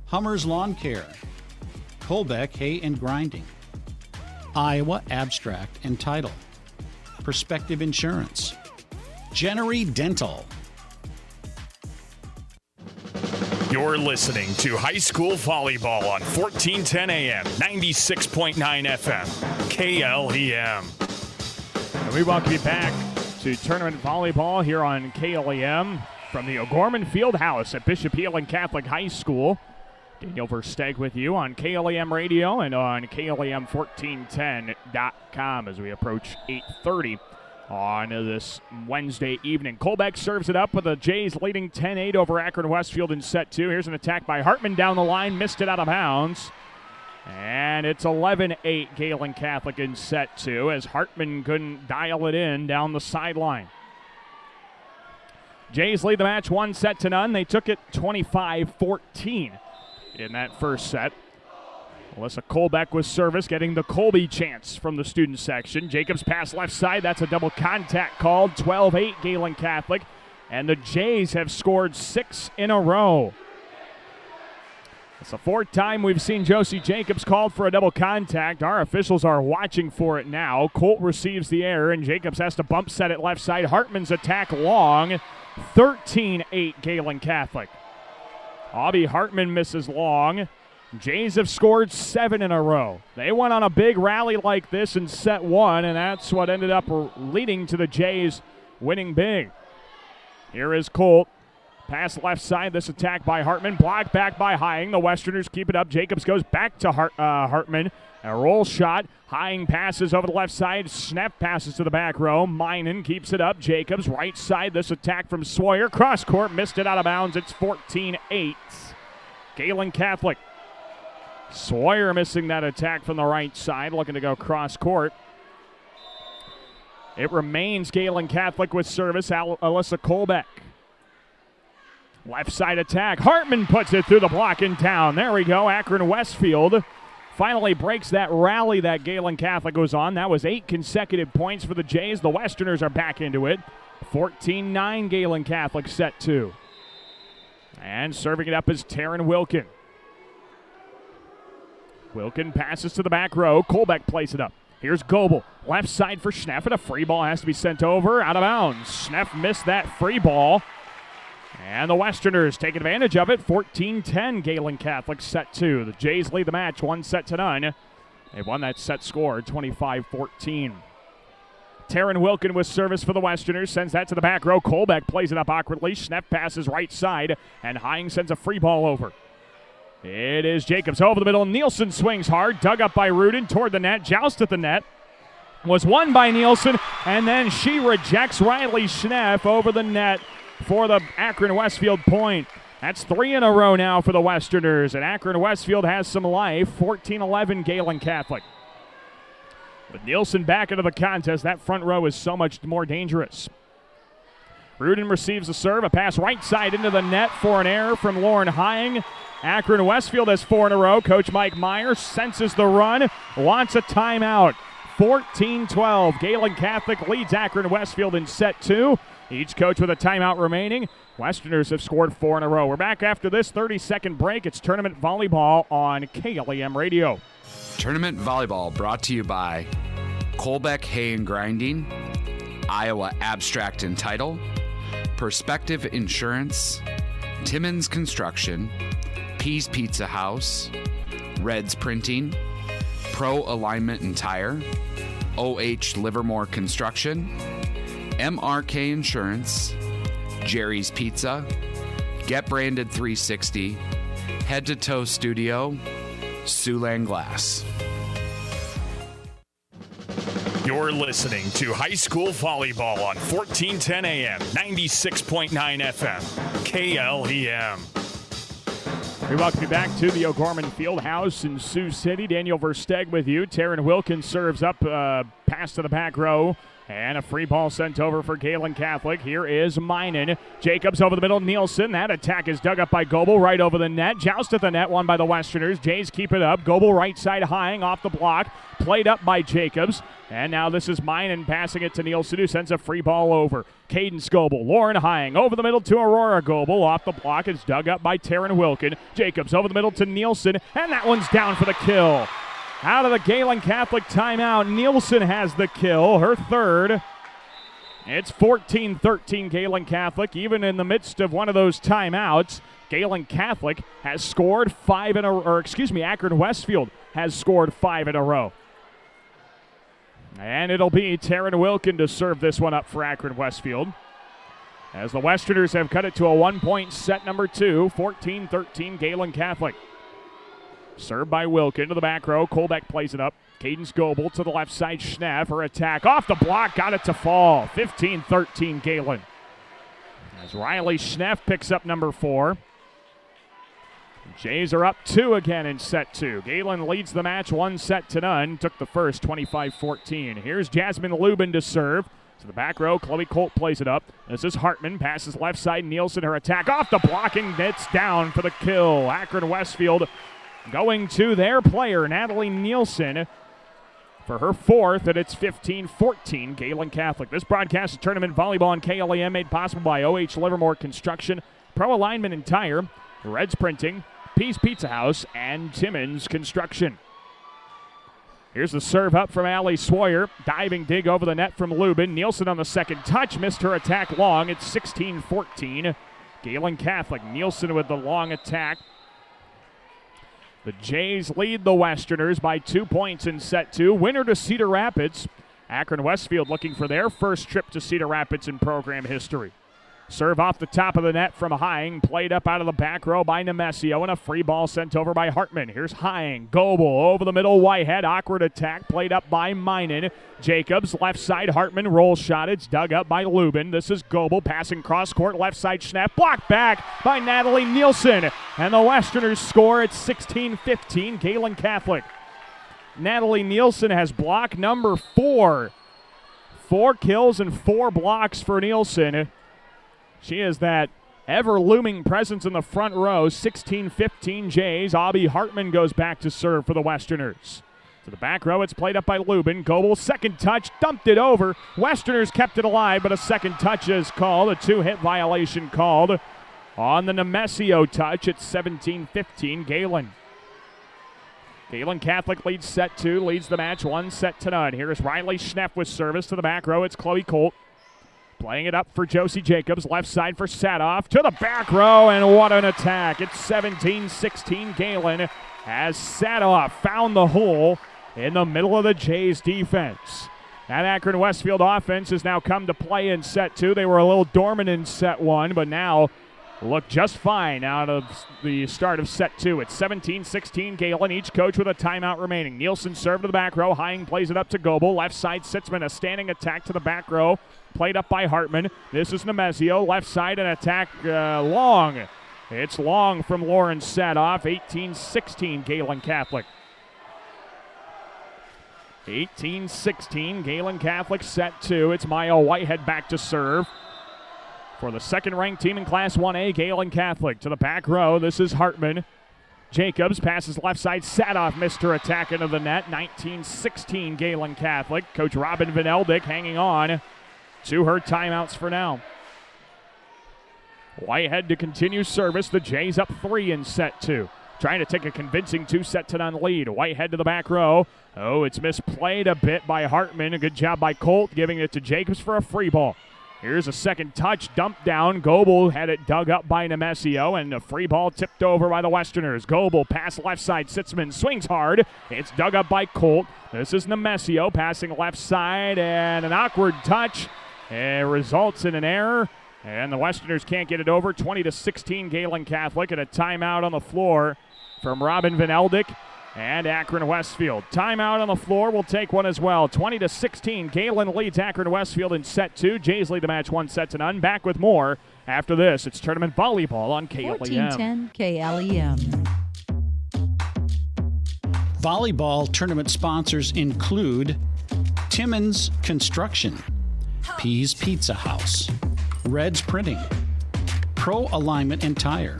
Hummer's Lawn Care, Colbeck Hay and Grinding, Iowa Abstract and Title, Perspective Insurance, Genery Dental. You're listening to high school volleyball on 1410 AM, 96.9 FM, KLEM. And we welcome you back to tournament volleyball here on KLEM from the O'Gorman Fieldhouse at Bishop Healing Catholic High School. Daniel Versteeg with you on KLEM Radio and on KLEM1410.com as we approach 8:30 on this Wednesday evening. Colbeck serves it up with the Jays leading 10-8 over Akron-Westfield in set 2. Here's an attack by Hartman down the line, missed it out of bounds. And it's 11-8 Gehlen Catholic in set 2 as Hartman couldn't dial it in down the sideline. Jays lead the match 1-0. They took it 25-14 in that first set. Alyssa Colbeck with service, getting the Colby chance from the student section. Jacobs pass left side. That's a double contact called. 12-8 Gehlen Catholic. And the Jays have scored 6 in a row. It's the 4th time we've seen Josie Jacobs called for a double contact. Our officials are watching for it now. Colt receives the error, and Jacobs has to bump set it left side. Hartman's attack long. 13-8 Gehlen Catholic. Aubie Hartman misses long. Jays have scored 7 in a row. They went on a big rally like this in set 1, and that's what ended up leading to the Jays winning big. Here is Colt. Pass left side. This attack by Hartman. Blocked back by Hying. The Westerners keep it up. Jacobs goes back to Hartman. A roll shot. Hying passes over the left side. Snap passes to the back row. Minen keeps it up. Jacobs right side. This attack from Sawyer. Cross court. Missed it out of bounds. It's 14-8. Gehlen Catholic. Sawyer missing that attack from the right side, looking to go cross court. It remains Gehlen Catholic with service. Alyssa Colbeck. Left side attack. Hartman puts it through the block in town. There we go. Akron-Westfield finally breaks that rally that Gehlen Catholic was on. That was 8 consecutive points for the Jays. The Westerners are back into it. 14-9 Gehlen Catholic set 2. And serving it up is Taryn Wilkin. Wilkin passes to the back row. Colbeck plays it up. Here's Goebel. Left side for Schneff, and a free ball has to be sent over. Out of bounds. Schneff missed that free ball. And the Westerners take advantage of it. 14-10 Gehlen Catholic set 2. The Jays lead the match 1-0. They won that set score 25-14. Taryn Wilkin with service for the Westerners. Sends that to the back row. Colbeck plays it up awkwardly. Schneff passes right side. And Hying sends a free ball over. It is Jacobs over the middle. Nielsen swings hard. Dug up by Rudin toward the net. Joust at the net. Was won by Nielsen. And then she rejects Riley Schneff over the net for the Akron-Westfield point. That's 3 in a row now for the Westerners. And Akron-Westfield has some life. 14-11 Gehlen Catholic. With Nielsen back into the contest, that front row is so much more dangerous. Rudin receives the serve. A pass right side into the net for an error from Lauren Hying. Akron-Westfield has 4 in a row. Coach Mike Meyer senses the run, wants a timeout. 14-12. Gehlen Catholic leads Akron-Westfield in set 2. Each coach with a timeout remaining. Westerners have scored 4 in a row. We're back after this 30-second break. It's tournament volleyball on KLEM Radio. Tournament volleyball brought to you by Colbeck Hay and Grinding, Iowa Abstract and Title, Perspective Insurance, Timmons Construction, Pease Pizza House, Reds Printing, Pro Alignment and Tire, OH Livermore Construction, MRK Insurance, Jerry's Pizza, Get Branded 360, Head to Toe Studio, Siouxland Glass. You're listening to high school volleyball on 1410 AM, 96.9 FM, KLEM. We welcome you back to the O'Gorman Fieldhouse in Sioux City. Daniel Versteeg with you. Taryn Wilkins serves up, pass to the back row. And a free ball sent over for Gehlen Catholic. Here is Minen. Jacobs over the middle. Nielsen. That attack is dug up by Goebel right over the net. Joust at the net, won by the Westerners. Jays keep it up. Goebel right side high off the block. Played up by Jacobs. And now this is Minen passing it to Nielsen, who sends a free ball over. Caden Goebel. Lauren Hying over the middle to Aurora Goebel. Off the block. It's dug up by Taryn Wilkin. Jacobs over the middle to Nielsen. And that one's down for the kill. Out of the Gehlen Catholic timeout, Nielsen has the kill, her third. It's 14-13 Gehlen Catholic. Even in the midst of one of those timeouts, Gehlen Catholic has scored Akron-Westfield has scored 5 in a row. And it'll be Taryn Wilkin to serve this one up for Akron-Westfield, as the Westerners have cut it to a 1-point set number 2, 14-13 Gehlen Catholic. Served by Wilkin to the back row. Colbeck plays it up. Cadence Goebel to the left side. Schneff, her attack off the block. Got it to fall. 15-13 Gehlen. As Riley Schneff picks up number 4. Jays are up 2 again in set 2. Gehlen leads the match 1-0. Took the first 25-14. Here's Jasmine Lubin to serve. To the back row, Chloe Colt plays it up. This is Hartman, passes left side. Nielsen, her attack off the blocking. It's down for the kill. Akron-Westfield going to their player, Natalie Nielsen, for her 4th, and it's 15-14 Gehlen Catholic. This broadcast of tournament volleyball on KLEM made possible by OH Livermore Construction, Pro Alignment and Tire, Reds Printing, Pease Pizza House, and Timmons Construction. Here's the serve up from Allie Sawyer. Diving dig over the net from Lubin. Nielsen on the second touch, missed her attack long. It's 16-14 Gehlen Catholic. Nielsen with the long attack. The Jays lead the Westerners by 2 points in set 2. Winner to Cedar Rapids. Akron-Westfield looking for their first trip to Cedar Rapids in program history. Serve off the top of the net from Hying. Played up out of the back row by Nemesio, and a free ball sent over by Hartman. Here's Hying. Goebel over the middle. Whitehead. Awkward attack. Played up by Minen. Jacobs, left side. Hartman. Roll shot. It's dug up by Lubin. This is Goebel passing cross court. Left side snap. Blocked back by Natalie Nielsen. And the Westerners score at 16-15 Gehlen Catholic. Natalie Nielsen has block number 4. 4 kills and 4 blocks for Nielsen. She is that ever-looming presence in the front row. 16-15 Jays. Abby Hartman goes back to serve for the Westerners. To the back row, it's played up by Lubin. Goebel, second touch, dumped it over. Westerners kept it alive, but a second touch is called. A 2-hit violation called on the Nemesio touch. It's 17-15 Gehlen. Gehlen Catholic leads set 2, leads the match 1-0. Here's Riley Schneff with service to the back row. It's Chloe Colt. Playing it up for Josie Jacobs. Left side for Sadoff. To the back row, and what an attack. It's 17-16 Gehlen as Sadoff found the hole in the middle of the Jays defense. That Akron-Westfield offense has now come to play in set 2. They were a little dormant in set 1, but now look just fine out of the start of set 2. It's 17-16 Gehlen, each coach with a timeout remaining. Nielsen served to the back row. Hying plays it up to Goebel. Left side, Sitzman, a standing attack to the back row. Played up by Hartman. This is Nemesio. Left side, an attack long. It's long from Lauren Sadoff. 18-16 Gehlen Catholic. 18-16 Gehlen Catholic set 2. It's Maya Whitehead back to serve for the second-ranked team in Class 1A, Gehlen Catholic. To the back row, this is Hartman. Jacobs passes left side. Sadoff missed her attack into the net. 19-16 Gehlen Catholic. Coach Robin Van Eldick hanging on to her timeouts for now. Whitehead to continue service. The Jays up 3 in set 2. Trying to take a convincing 2-0 lead. Whitehead to the back row. Oh, it's misplayed a bit by Hartman. A good job by Colt, giving it to Jacobs for a free ball. Here's a second touch, dumped down. Goebel had it dug up by Nemesio, and a free ball tipped over by the Westerners. Goebel pass left side. Sitzman swings hard. It's dug up by Colt. This is Nemesio passing left side, and an awkward touch. It results in an error, and the Westerners can't get it over. 20-16 Gehlen Catholic, and a timeout on the floor from Robin Van Eldick and Akron-Westfield. Timeout on the floor. We'll take one as well. 20-16. Gehlen leads Akron-Westfield in set 2. Jays lead the match 1-0. Back with more after this. It's tournament volleyball on KLEM. 1410 KLEM. Volleyball tournament sponsors include Timmons Construction, P's Pizza House, Red's Printing, Pro Alignment and Tire,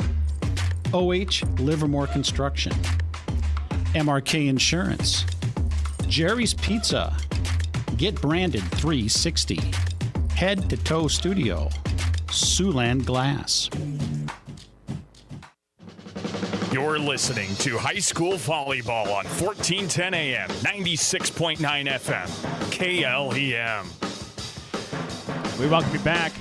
OH Livermore Construction, MRK Insurance, Jerry's Pizza, Get Branded 360, Head to Toe Studio, Siouxland Glass. You're listening to high school volleyball on 1410 AM, 96.9 FM, KLEM. We welcome you back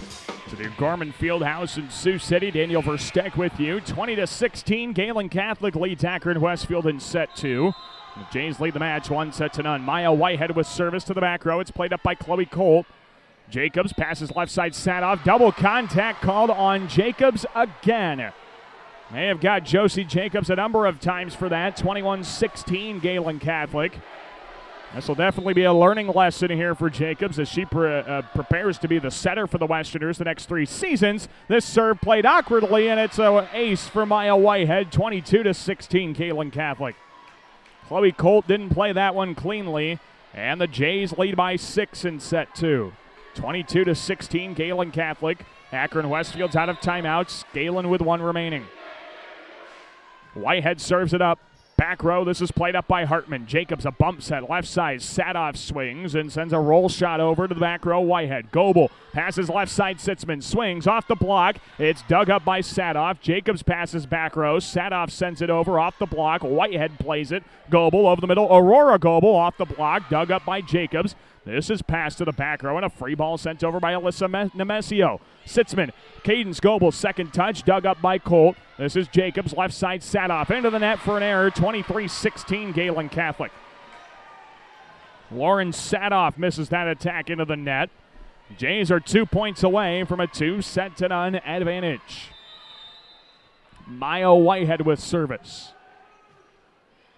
to the Gorman Fieldhouse in Sioux City. Daniel Versteck with you. 20-16, Gehlen Catholic leads Akron-Westfield in set 2. The Jays lead the match 1-0. Maya Whitehead with service to the back row. It's played up by Chloe Colt. Jacobs passes left side, sat off. Double contact called on Jacobs again. They have got Josie Jacobs a number of times for that. 21-16, Gehlen Catholic. This will definitely be a learning lesson here for Jacobs as she prepares to be the setter for the Westerners the next 3 seasons. This serve played awkwardly, and it's an ace for Maya Whitehead. 22-16, Gehlen Catholic. Chloe Colt didn't play that one cleanly, and the Jays lead by 6 in set 2. 22-16, Gehlen Catholic. Akron-Westfield's out of timeouts. Gehlen with 1 remaining. Whitehead serves it up. Back row, this is played up by Hartman. Jacobs, a bump set, left side. Sadoff swings and sends a roll shot over to the back row. Whitehead. Goebel passes left side. Sitzman swings off the block. It's dug up by Sadoff. Jacobs passes back row. Sadoff sends it over off the block. Whitehead plays it. Goebel over the middle. Aurora Goebel off the block. Dug up by Jacobs. This is passed to the back row and a free ball sent over by Alyssa Nemesio. Sitzman, Cadence Goebel, second touch, dug up by Colt. This is Jacobs, left side, Sadoff into the net for an error. 23-16, Gehlen Catholic. Lauren Sadoff misses that attack into the net. Jays are 2 points away from a 2-0 advantage. Maya Whitehead with service.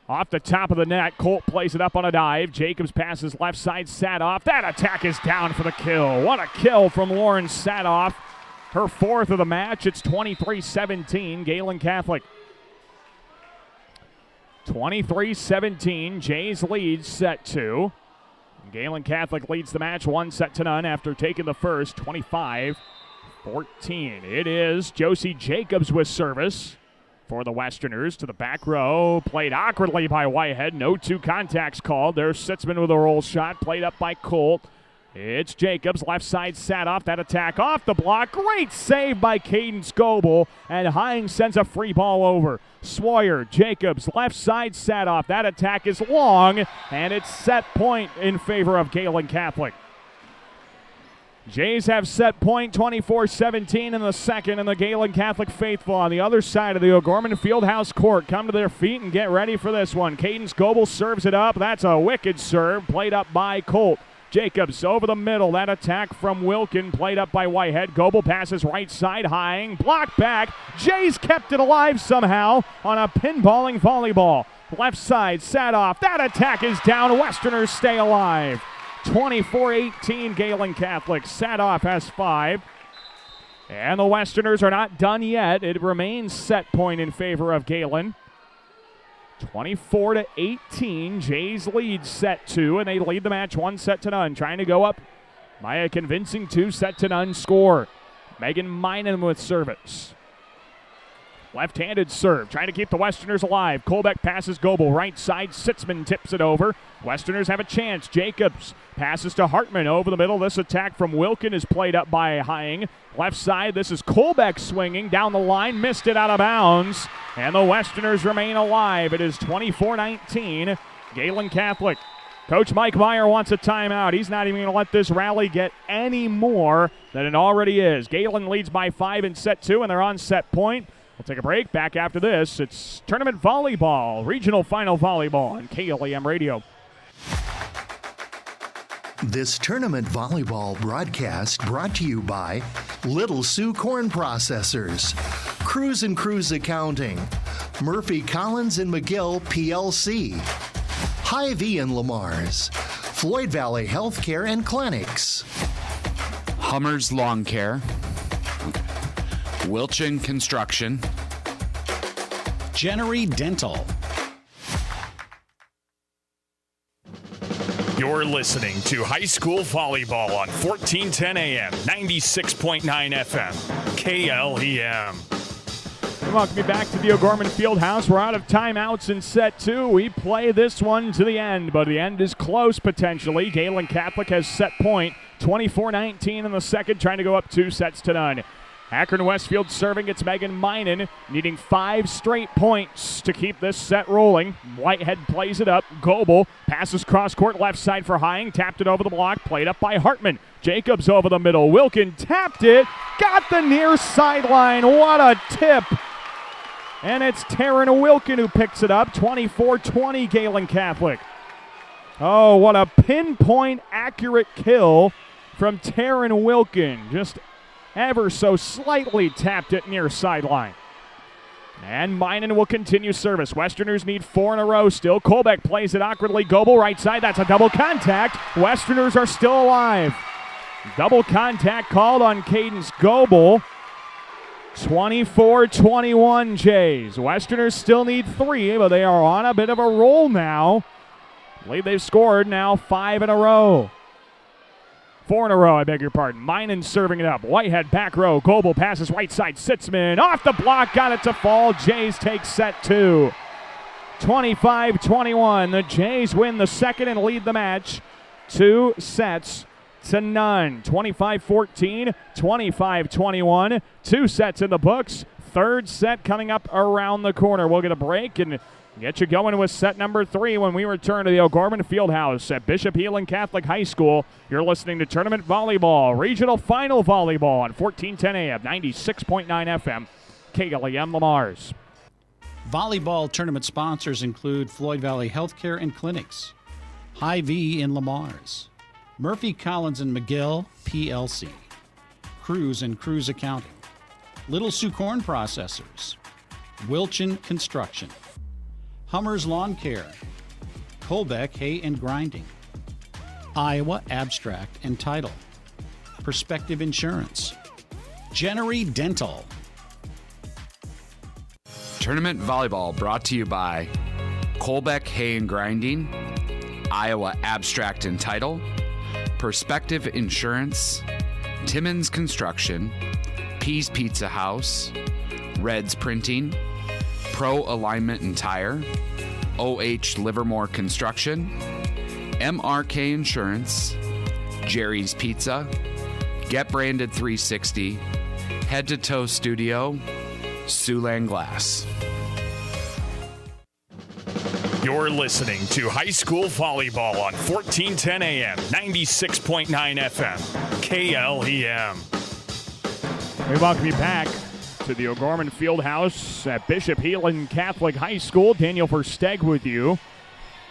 Off the top of the net, Colt plays it up on a dive. Jacobs passes left side, Sadoff. That attack is down for the kill. What a kill from Lauren Sadoff. Her 4th of the match. It's 23-17, Gehlen Catholic. 23-17, Jays leads set 2. Gehlen Catholic leads the match 1-0 after taking the first, 25-14. It is Josie Jacobs with service for the Westerners to the back row. Played awkwardly by Whitehead. No 2 contacts called. There's Sitzman with a roll shot. Played up by Colt. It's Jacobs. Left side Sadoff. That attack off the block. Great save by Cadence Goebel. And Hines sends a free ball over. Swire, Jacobs, left side Sadoff. That attack is long. And it's set point in favor of Gehlen Catholic. Jays have set point 24-17 in the second, and the Gehlen Catholic faithful on the other side of the O'Gorman Fieldhouse court come to their feet and get ready for this one. Cadence Goebel serves it up. That's a wicked serve, played up by Colt. Jacobs over the middle. That attack from Wilkin, played up by Whitehead. Goebel passes right side, Hying, blocked back. Jays kept it alive somehow on a pinballing volleyball. Left side, Sadoff. That attack is down. Westerners stay alive. 24-18, Gehlen Catholic. Sadoff has 5. And the Westerners are not done yet. It remains set point in favor of Gehlen. 24-18, Jays lead set 2, and they lead the match 1-0. Trying to go up by a convincing 2-0 score. Megan Minen with service. Left-handed serve, trying to keep the Westerners alive. Colbeck passes Goebel, right side. Sitzman tips it over. Westerners have a chance. Jacobs passes to Hartman over the middle. This attack from Wilkin is played up by Hying. Left side, this is Colbeck swinging down the line. Missed it out of bounds. And the Westerners remain alive. It is 24-19, Gehlen Catholic. Coach Mike Meyer wants a timeout. He's not even going to let this rally get any more than it already is. Gehlen leads by 5 in set 2, and they're on set point. We'll take a break. Back after this, it's Tournament Volleyball, Regional Final Volleyball on KLEM Radio. This Tournament Volleyball broadcast brought to you by Little Sioux Corn Processors, Cruz and Cruz Accounting, Murphy Collins and McGill PLC, Hy-Vee and Lamar's, Floyd Valley Healthcare and Clinics, Hummers Lawn Care, Wilchin Construction, Jennery Dental. You're listening to high school volleyball on 1410 AM, 96.9 FM, KLEM. Welcome you back to the O'Gorman Fieldhouse. We're out of timeouts in set two. We play this one to the end, but the end is close potentially. Gehlen Catholic has set point, 24-19 in the second, trying to go up 2-0. Akron-Westfield serving. It's Megan Minen needing 5 straight points to keep this set rolling. Whitehead plays it up. Goebel passes cross-court left side for Hying. Tapped it over the block. Played up by Hartman. Jacobs over the middle. Wilkin tapped it. Got the near sideline. What a tip. And it's Taryn Wilkin who picks it up. 24-20 Gehlen Catholic. Oh, what a pinpoint accurate kill from Taryn Wilkin. Just ever so slightly tapped it near sideline. And Minen will continue service. Westerners need 4 in a row still. Colbeck plays it awkwardly. Goebel right side. That's a double contact. Westerners are still alive. Double contact called on Cadence Goebel. 24-21 Jays. Westerners still need 3, but they are on a bit of a roll now. I believe they've scored now 5 in a row. 4 in a row, I beg your pardon. Minen serving it up. Whitehead back row. Goebel passes right side. Sitzman off the block. Got it to fall. Jays take set 2. 25-21. The Jays win the second and lead the match 2-0. 25-14, 25-21. 2 sets in the books. Third set coming up around the corner. We'll get a break and get you going with set number 3 when we return to the O'Gorman Fieldhouse at Bishop Heelan Catholic High School. You're listening to Tournament Volleyball, Regional Final Volleyball on 1410 AM, 96.9 FM, KLEM Lamar's. Volleyball tournament sponsors include Floyd Valley Healthcare and Clinics, Hy-Vee in Lamar's, Murphy Collins and McGill, PLC, Cruz and Cruz Accounting, Little Sioux Corn Processors, Wilchin Construction, Hummers Lawn Care, Colbeck Hay and Grinding, Iowa Abstract and Title, Perspective Insurance, Jennery Dental. Tournament volleyball brought to you by Colbeck Hay and Grinding, Iowa Abstract and Title, Perspective Insurance, Timmons Construction, Pease Pizza House, Reds Printing, Pro Alignment and Tire, OH Livermore Construction, MRK Insurance, Jerry's Pizza, Get Branded 360, Head to Toe Studio, Siouxland Glass. You're listening to high school volleyball on 1410 AM, 96.9 FM, KLEM. We welcome you back to the O'Gorman Fieldhouse at Bishop Heelan Catholic High School. Daniel Versteg with you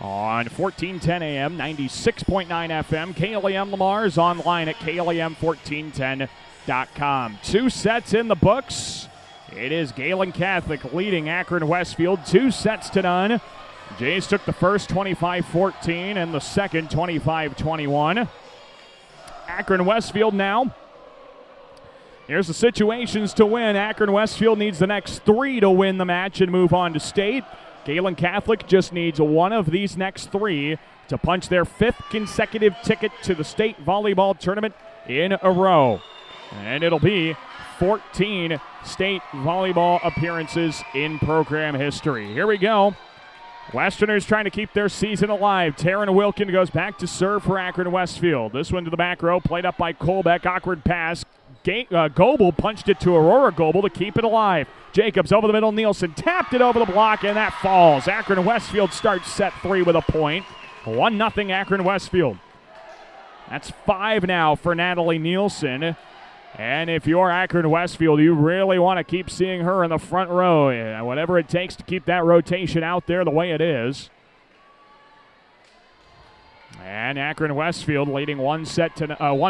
on 1410 AM, 96.9 FM. KLEM Lamar's online at KLEM1410.com. 2 sets in the books. It is Gehlen Catholic leading Akron-Westfield 2-0. Jays took the first 25-14 and the second 25-21. Akron-Westfield now. Here's the situations to win. Akron-Westfield needs the next 3 to win the match and move on to state. Gehlen Catholic just needs one of these next 3 to punch their 5th consecutive ticket to the state volleyball tournament in a row. And it'll be 14 state volleyball appearances in program history. Here we go. Westerners trying to keep their season alive. Taryn Wilkin goes back to serve for Akron-Westfield. This one to the back row, played up by Colbeck. Awkward pass. Goebel punched it to Aurora Goebel to keep it alive. Jacobs over the middle. Nielsen tapped it over the block, and that falls. Akron-Westfield starts set 3 with a point. 1-0 Akron-Westfield. That's 5 now for Natalie Nielsen. And if you're Akron-Westfield, you really want to keep seeing her in the front row. Whatever it takes to keep that rotation out there the way it is. And Akron-Westfield leading 1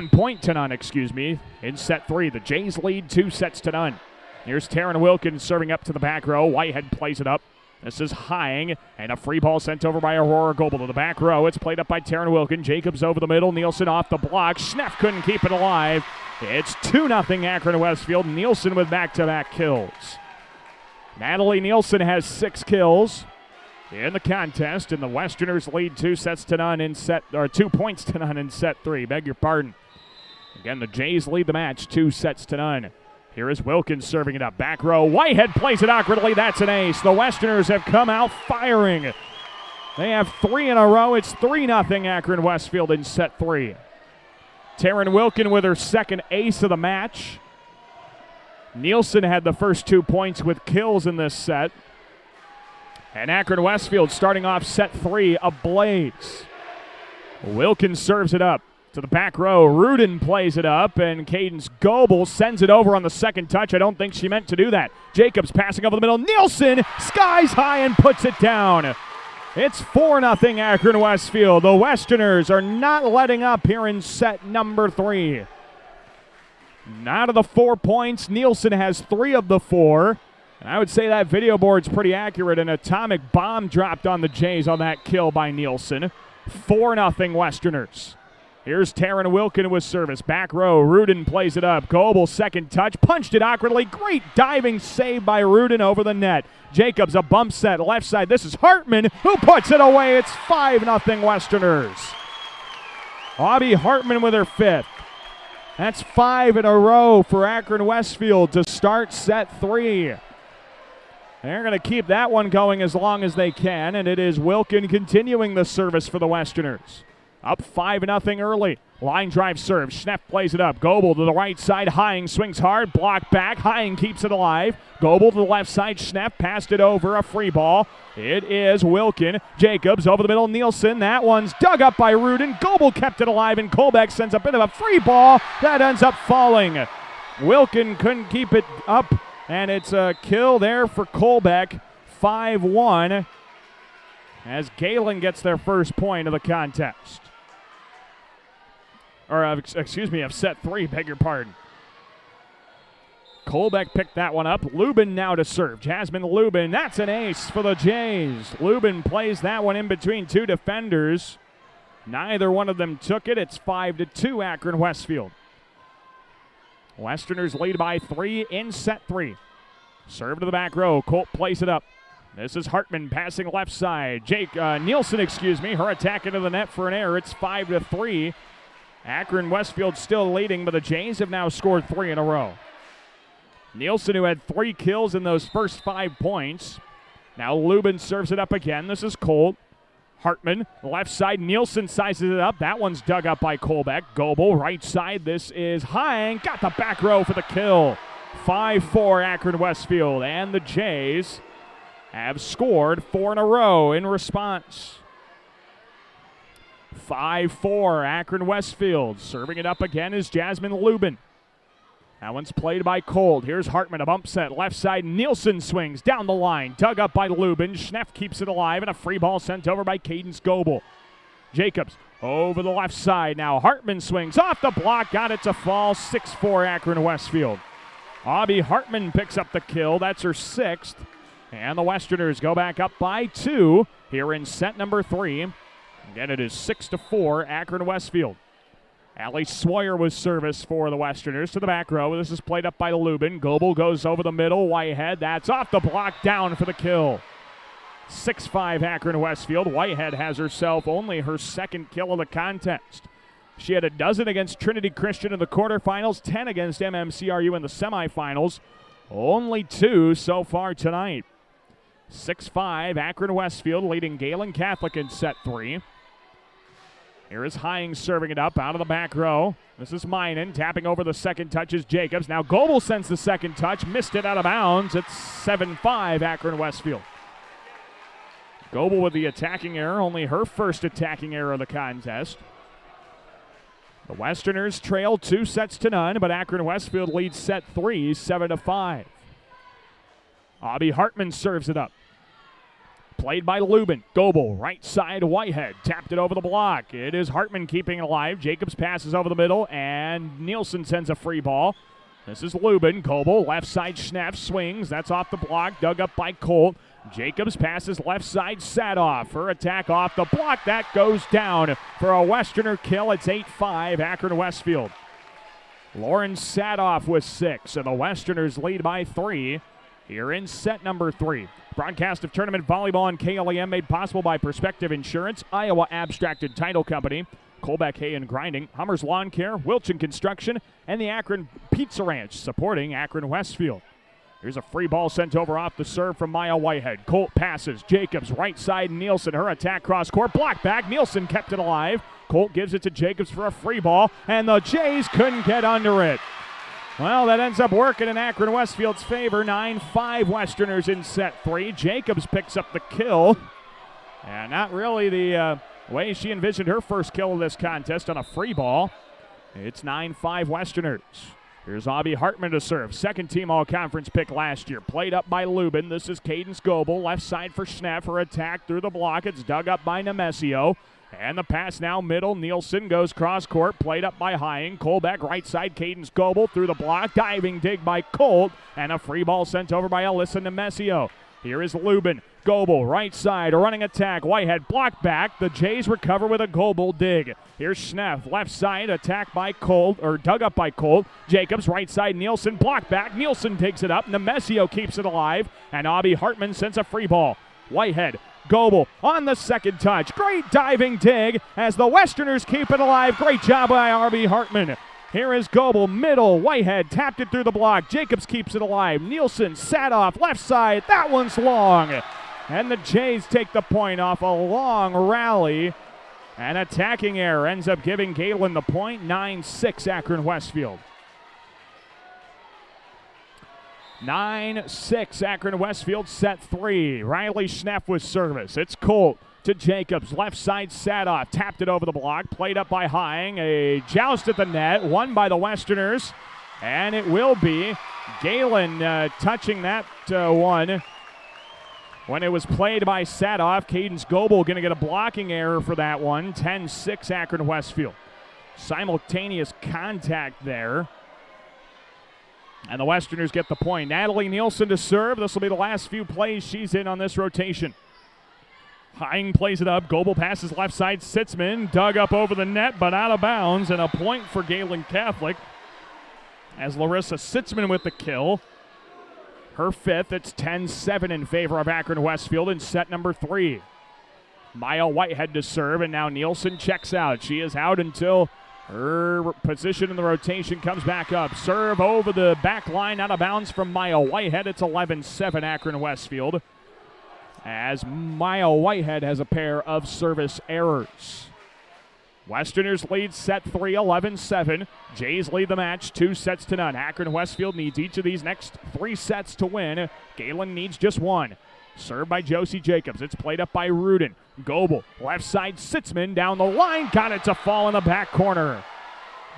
point to none, in set 3. The Jays lead 2-0. Here's Taryn Wilkins serving up to the back row. Whitehead plays it up. This is Hying, and a free ball sent over by Aurora Goebel to the back row. It's played up by Taryn Wilkins. Jacobs over the middle. Nielsen off the block. Schneff couldn't keep it alive. It's 2-0 Akron-Westfield. Nielsen with back-to-back kills. Natalie Nielsen has 6 kills. in the contest, and the Westerners lead 2 points to none in set 3. Beg your pardon. Again, the Jays lead the match 2 sets to none. Here is Wilkins serving it up. Back row. Whitehead plays it awkwardly. That's an ace. The Westerners have come out firing. They have 3 in a row. It's 3-0 Akron-Westfield in set 3. Taryn Wilkin with her second ace of the match. Nielsen had the first 2 points with kills in this set. And Akron-Westfield starting off set 3 ablaze. Wilkins serves it up to the back row. Rudin plays it up, and Cadence Goebel sends it over on the second touch. I don't think she meant to do that. Jacobs passing over the middle. Nielsen skies high and puts it down. It's 4-0 Akron-Westfield. The Westerners are not letting up here in set number 3. Out of the 4 points, Nielsen has 3 of the 4. And I would say that video board's pretty accurate. An atomic bomb dropped on the Jays on that kill by Nielsen. 4-0 Westerners. Here's Taryn Wilkin with service. Back row, Rudin plays it up. Goebel, second touch, punched it awkwardly. Great diving save by Rudin over the net. Jacobs, a bump set, left side. This is Hartman, who puts it away. It's 5-0 Westerners. Aubie Hartman with her 5th. That's 5 in a row for Akron-Westfield to start set 3. They're going to keep that one going as long as they can, and it is Wilkin continuing the service for the Westerners. Up 5-0 early. Line drive serve. Schneff plays it up. Goebel to the right side. Hying swings hard. Block back. Hying keeps it alive. Goebel to the left side. Schneff passed it over. A free ball. It is Wilkin. Jacobs over the middle. Nielsen. That one's dug up by Rudin. Goebel kept it alive, and Kolbeck sends a bit of a free ball. That ends up falling. Wilkin couldn't keep it up, and it's a kill there for Kolbeck. 5-1 as Gehlen gets their first point of the contest. Of set 3, beg your pardon. Kolbeck picked that one up. Lubin now to serve. Jasmine Lubin, that's an ace for the Jays. Lubin plays that one in between 2 defenders. Neither one of them took it. It's 5-2 Akron-Westfield. Westerners lead by 3 in set 3. Serve to the back row. Colt plays it up. This is Hartman passing left side. Nielsen, her attack into the net for an error. It's 5-3. Akron-Westfield still leading, but the Jays have now scored 3 in a row. Nielsen, who had 3 kills in those first 5 points. Now Lubin serves it up again. This is Colt. Hartman, left side. Nielsen sizes it up. That one's dug up by Kolbeck. Goebel, right side. This is Hying. Got the back row for the kill. 5-4 Akron-Westfield, and the Jays have scored 4 in a row in response. 5-4 Akron-Westfield. Serving it up again is Jasmine Lubin. That one's played by Cold. Here's Hartman, a bump set. Left side, Nielsen swings down the line. Dug up by Lubin. Schneff keeps it alive, and a free ball sent over by Cadence Goebel. Jacobs over the left side now. Hartman swings off the block. Got it to fall. 6-4 Akron-Westfield. Aubie Hartman picks up the kill. That's her 6th. And the Westerners go back up by 2 here in set number 3. Again, it is 6-4 Akron-Westfield. Allie Sawyer was service for the Westerners to the back row. This is played up by Lubin. Goebel goes over the middle. Whitehead, that's off the block, down for the kill. 6-5 Akron-Westfield. Whitehead has herself only her 2nd kill of the contest. She had a dozen against Trinity Christian in the quarterfinals, 10 against MMCRU in the semifinals. Only 2 so far tonight. 6-5 Akron-Westfield leading Gehlen Catholic in set 3. Here is Hying serving it up out of the back row. This is Minen tapping over the second touch is Jacobs. Now Goebel sends the second touch, missed it out of bounds. It's 7-5 Akron-Westfield. Goebel with the attacking error, only her first attacking error of the contest. The Westerners trail 2 sets to none, but Akron-Westfield leads set 3, 7-5. Aubie Hartman serves it up. Played by Lubin. Goebel, right side, Whitehead. Tapped it over the block. It is Hartman keeping it alive. Jacobs passes over the middle, and Nielsen sends a free ball. This is Lubin. Goebel, left side, Schnapp swings. That's off the block, dug up by Colt. Jacobs passes left side, Sadoff. Her attack off the block. That goes down for a Westerner kill. It's 8-5 Akron-Westfield. Lauren Sadoff with 6, and the Westerners lead by 3. here in set number 3. Broadcast of tournament volleyball on KLEM made possible by Perspective Insurance, Iowa Abstracted Title Company, Colbeck Hay and Grinding, Hummers Lawn Care, Wilchin Construction, and the Akron Pizza Ranch, supporting Akron-Westfield. Here's a free ball sent over off the serve from Maya Whitehead. Colt passes. Jacobs, right side, Nielsen. Her attack cross court. Block back. Nielsen kept it alive. Colt gives it to Jacobs for a free ball, and the Jays couldn't get under it. Well, that ends up working in Akron-Westfield's favor. 9-5 Westerners in set 3. Jacobs picks up the kill. And not really the way she envisioned her first kill of this contest on a free ball. It's 9-5 Westerners. Here's Abby Hartman to serve. Second team all-conference pick last year. Played up by Lubin. This is Cadence Goebel. Left side for Schneff. Her attack through the block. It's dug up by Nemesio. And the pass now middle. Nielsen goes cross court. Played up by Hying. Colbeck right side. Cadence Goebel through the block. Diving dig by Colt. And a free ball sent over by Alyssa Nemesio. Here is Lubin. Goebel, right side, a running attack. Whitehead blocked back. The Jays recover with a Goebel dig. Here's Schneff, left side, attack by Colt, or dug up by Colt. Jacobs, right side, Nielsen, blocked back. Nielsen takes it up. Nemesio keeps it alive. And Abby Hartman sends a free ball. Whitehead, Goebel on the second touch. Great diving dig as the Westerners keep it alive. Great job by Abby Hartman. Here is Goebel, middle, Whitehead tapped it through the block. Jacobs keeps it alive. Nielsen sat off, left side. That one's long. And the Jays take the point off a long rally. An attacking error ends up giving Gehlen the point. 9-6 Akron-Westfield. 9-6 Akron-Westfield, set 3. Riley Schneff with service. It's Colt to Jacobs. Left side Sadoff. Tapped it over the block. Played up by Hying. A joust at the net. Won by the Westerners. And it will be Gehlen touching that one. When it was played by Sadoff, Cadence Goebel going to get a blocking error for that one. 10-6 Akron-Westfield. Simultaneous contact there. And the Westerners get the point. Natalie Nielsen to serve. This will be the last few plays she's in on this rotation. Hying plays it up. Goebel passes left side. Sitzman dug up over the net, but out of bounds. And a point for Gehlen Catholic as Larissa Sitzman with the kill. Her fifth. It's 10-7 in favor of Akron-Westfield in set number 3. Maya Whitehead to serve, and now Nielsen checks out. She is out until her position in the rotation comes back up. Serve over the back line, out of bounds from Maya Whitehead. It's 11-7 Akron-Westfield as Maya Whitehead has a pair of service errors. Westerners lead set 3, 11-7. Jays lead the match 2-0. Akron-Westfield needs each of these next 3 sets to win. Gehlen needs just one. Served by Josie Jacobs. It's played up by Rudin. Goebel, left side, Sitzman down the line. Got it to fall in the back corner.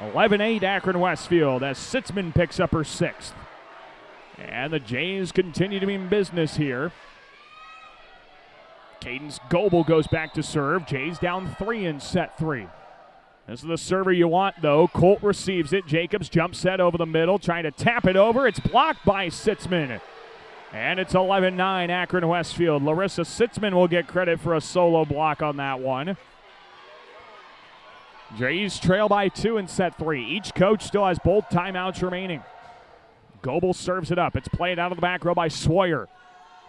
11-8 Akron-Westfield as Sitzman picks up her 6th. And the Jays continue to be in business here. Cadence Goebel goes back to serve. Jays down 3 in set 3. This is the server you want, though. Colt receives it. Jacobs jump set over the middle, trying to tap it over. It's blocked by Sitzman. And it's 11-9 Akron-Westfield. Larissa Sitzman will get credit for a solo block on that one. Jays trail by 2 in set 3. Each coach still has both timeouts remaining. Goebel serves it up. It's played out of the back row by Sawyer.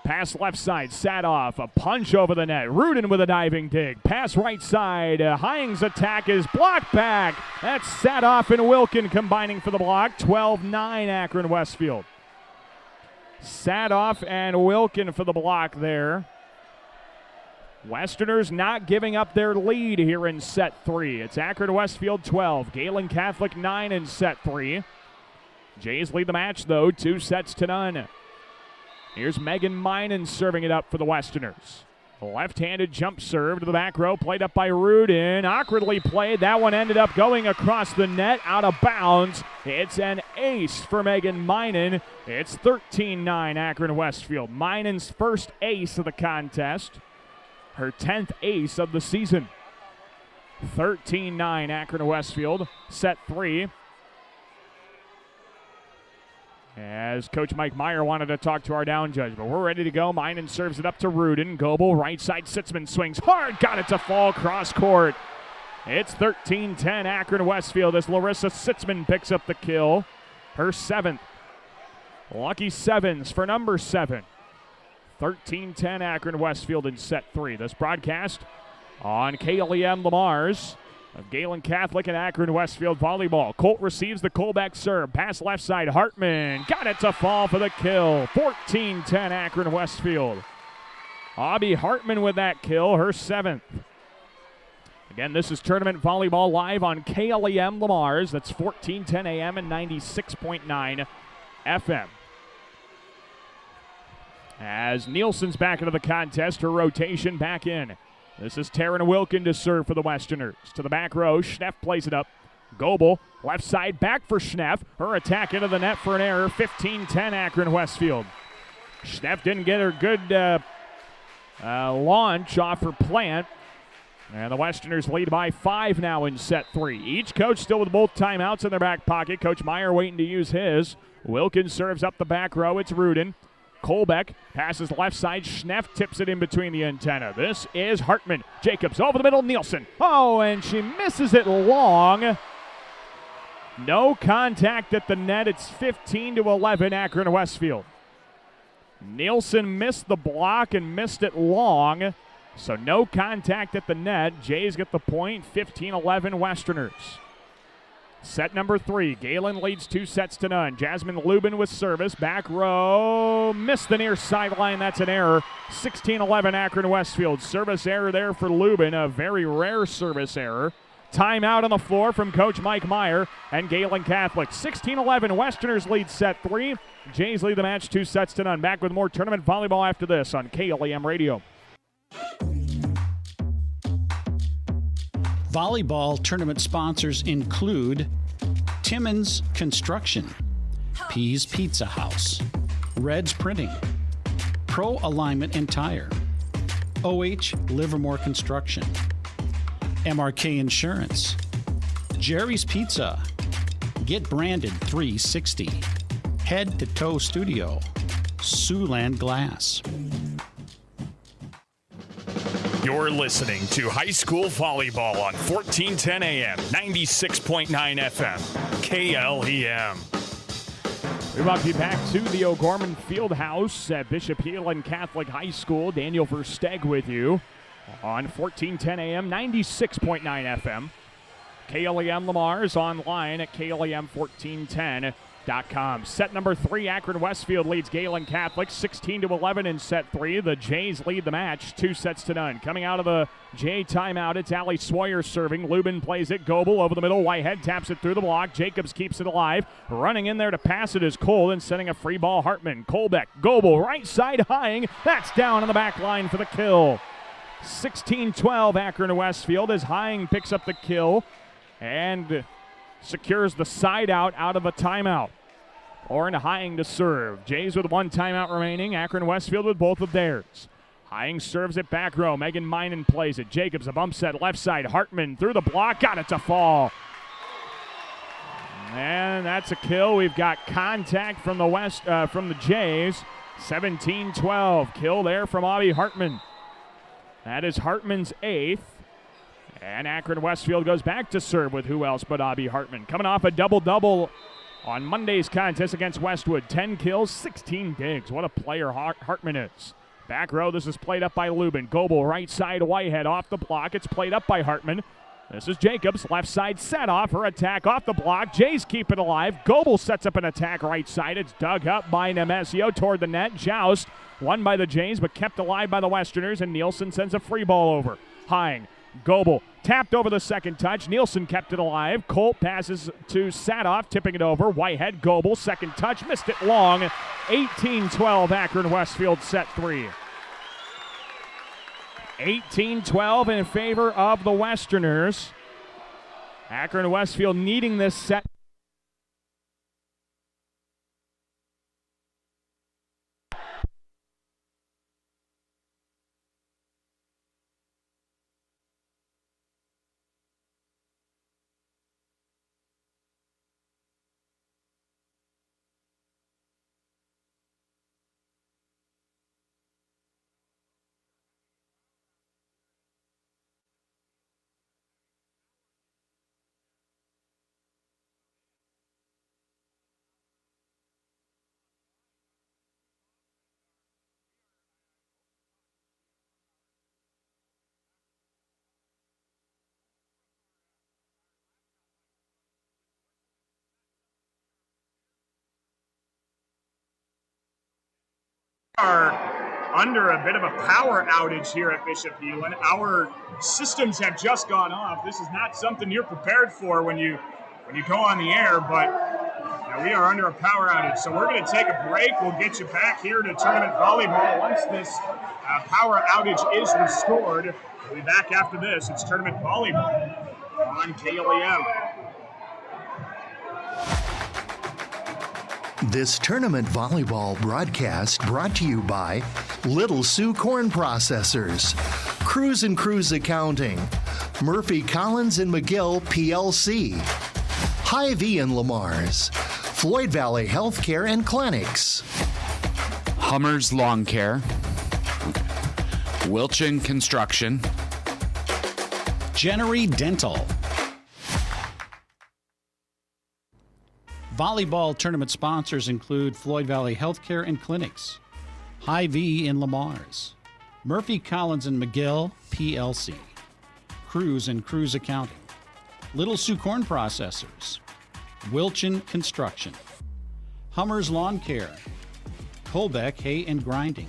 Pass left side, Sadoff, a punch over the net. Rudin with a diving dig. Pass right side. Hying's attack is blocked back. That's Sadoff and Wilkin combining for the block. 12-9 Akron-Westfield. Sadoff and Wilkin for the block there. Westerners not giving up their lead here in set 3. It's Akron-Westfield 12. Gehlen Catholic 9 in set 3. Jays lead the match, though, 2-0. Here's Megan Minen serving it up for the Westerners. Left-handed jump serve to the back row, played up by Rudin. Awkwardly played. That one ended up going across the net, out of bounds. It's an ace for Megan Minen. It's 13-9 Akron-Westfield. Minen's first ace of the contest. Her 10th ace of the season. 13-9 Akron-Westfield. Set 3. As Coach Mike Meyer wanted to talk to our down judge, but we're ready to go. Minen serves it up to Rudin. Goebel, right side, Sitzman swings hard. Got it to fall cross court. It's 13-10 Akron-Westfield as Larissa Sitzman picks up the kill. Her 7th. Lucky sevens for number 7. 13-10 Akron-Westfield in set 3. This broadcast on KLEM Lamar's of Gehlen Catholic and Akron-Westfield volleyball. Colt receives the Colbeck serve. Pass left side. Hartman got it to fall for the kill. 14-10 Akron-Westfield. Abby Hartman with that kill, her 7th. Again, this is Tournament Volleyball live on KLEM Lamar's. That's 1410 AM and 96.9 FM. As Nielsen's back into the contest, her rotation back in. This is Taryn Wilkin to serve for the Westerners. To the back row, Schneff plays it up. Goebel, left side, back for Schneff. Her attack into the net for an error. 15-10 Akron-Westfield. Schneff didn't get her good launch off her plant. And the Westerners lead by 5 now in set 3. Each coach still with both timeouts in their back pocket. Coach Meyer waiting to use his. Wilkins serves up the back row. It's Rudin. Colbeck passes left side. Schneff tips it in between the antenna. This is Hartman. Jacobs over the middle. Nielsen. Oh, and she misses it long. No contact at the net. It's 15-11 Akron-Westfield. Nielsen missed the block and missed it long. So no contact at the net. Jays get the point. 15-11 Westerners. Set number 3. Gehlen leads 2-0. Jasmine Lubin with service. Back row. Missed the near sideline. That's an error. 16-11 Akron-Westfield. Service error there for Lubin. A very rare service error. Timeout on the floor from Coach Mike Meyer and Gehlen Catholic. 16-11 Westerners lead set 3. Jays lead the match 2-0. Back with more tournament volleyball after this on KLEM Radio. Volleyball tournament sponsors include Timmons Construction, Pease Pizza House, Red's Printing, Pro Alignment and Tire, OH Livermore Construction, MRK Insurance, Jerry's Pizza, Get Branded 360, Head to Toe Studio, Siouxland Glass. You're listening to high school volleyball on 1410 AM, 96.9 FM, KLEM. We welcome you back to the O'Gorman Fieldhouse at Bishop Heelan Catholic High School. Daniel Versteg with you on 1410 AM, 96.9 FM. KLEM Lamar's online at KLEM1410.com. Set number 3, Akron-Westfield leads Gehlen Catholic 16-11 in set 3. The Jays lead the match 2-0. Coming out of the Jay timeout, it's Allie Sawyer serving. Lubin plays it. Goebel over the middle. Whitehead taps it through the block. Jacobs keeps it alive. Running in there to pass it is Cole and sending a free ball. Hartman, Colbeck, Goebel, right side Hying. That's down on the back line for the kill. 16-12 Akron-Westfield as Hying picks up the kill and secures the side out of a timeout. Oren Hying to serve. Jays with 1 timeout remaining. Akron-Westfield with both of theirs. Hying serves it back row. Megan Minen plays it. Jacobs a bump set left side. Hartman through the block. Got it to fall. And that's a kill. We've got contact from the Jays. 17-12. Kill there from Abby Hartman. That is Hartman's 8th. And Akron-Westfield goes back to serve with who else but Abby Hartman. Coming off a double-double on Monday's contest against Westwood. 10 kills, 16 digs. What a player Hartman is. Back row, this is played up by Lubin. Goebel, right side, Whitehead off the block. It's played up by Hartman. This is Jacobs, left side set off. Her attack off the block. Jays keep it alive. Goebel sets up an attack right side. It's dug up by Nemesio toward the net. Joust, won by the Jays, but kept alive by the Westerners, and Nielsen sends a free ball over. Hying. Goebel tapped over the second touch. Nielsen kept it alive. Colt passes to Sadoff, tipping it over. Whitehead, Goebel, second touch, missed it long. 18-12 Akron-Westfield set 3. 18-12 in favor of the Westerners. Akron-Westfield needing this set. Are under a bit of a power outage here at Bishop Gehlen. Our systems have just gone off. This is not something you're prepared for when you go on the air, but we are under a power outage. So we're going to take a break. We'll get you back here to tournament volleyball once this power outage is restored. We'll be back after this. It's tournament volleyball on KLEM. This tournament volleyball broadcast brought to you by Little Sioux Corn Processors, Cruz and Cruz Accounting, Murphy Collins and McGill PLC, Hy-Vee and Lamar's, Floyd Valley Healthcare and Clinics, Hummers Lawn Care, Wilchin Construction, Jennery Dental. Volleyball tournament sponsors include Floyd Valley Healthcare and Clinics, Hy-Vee and Lamar's, Murphy Collins and McGill PLC, Cruz and Cruz Accounting, Little Sioux Corn Processors, Wilchin Construction, Hummers Lawn Care, Colbeck Hay and Grinding,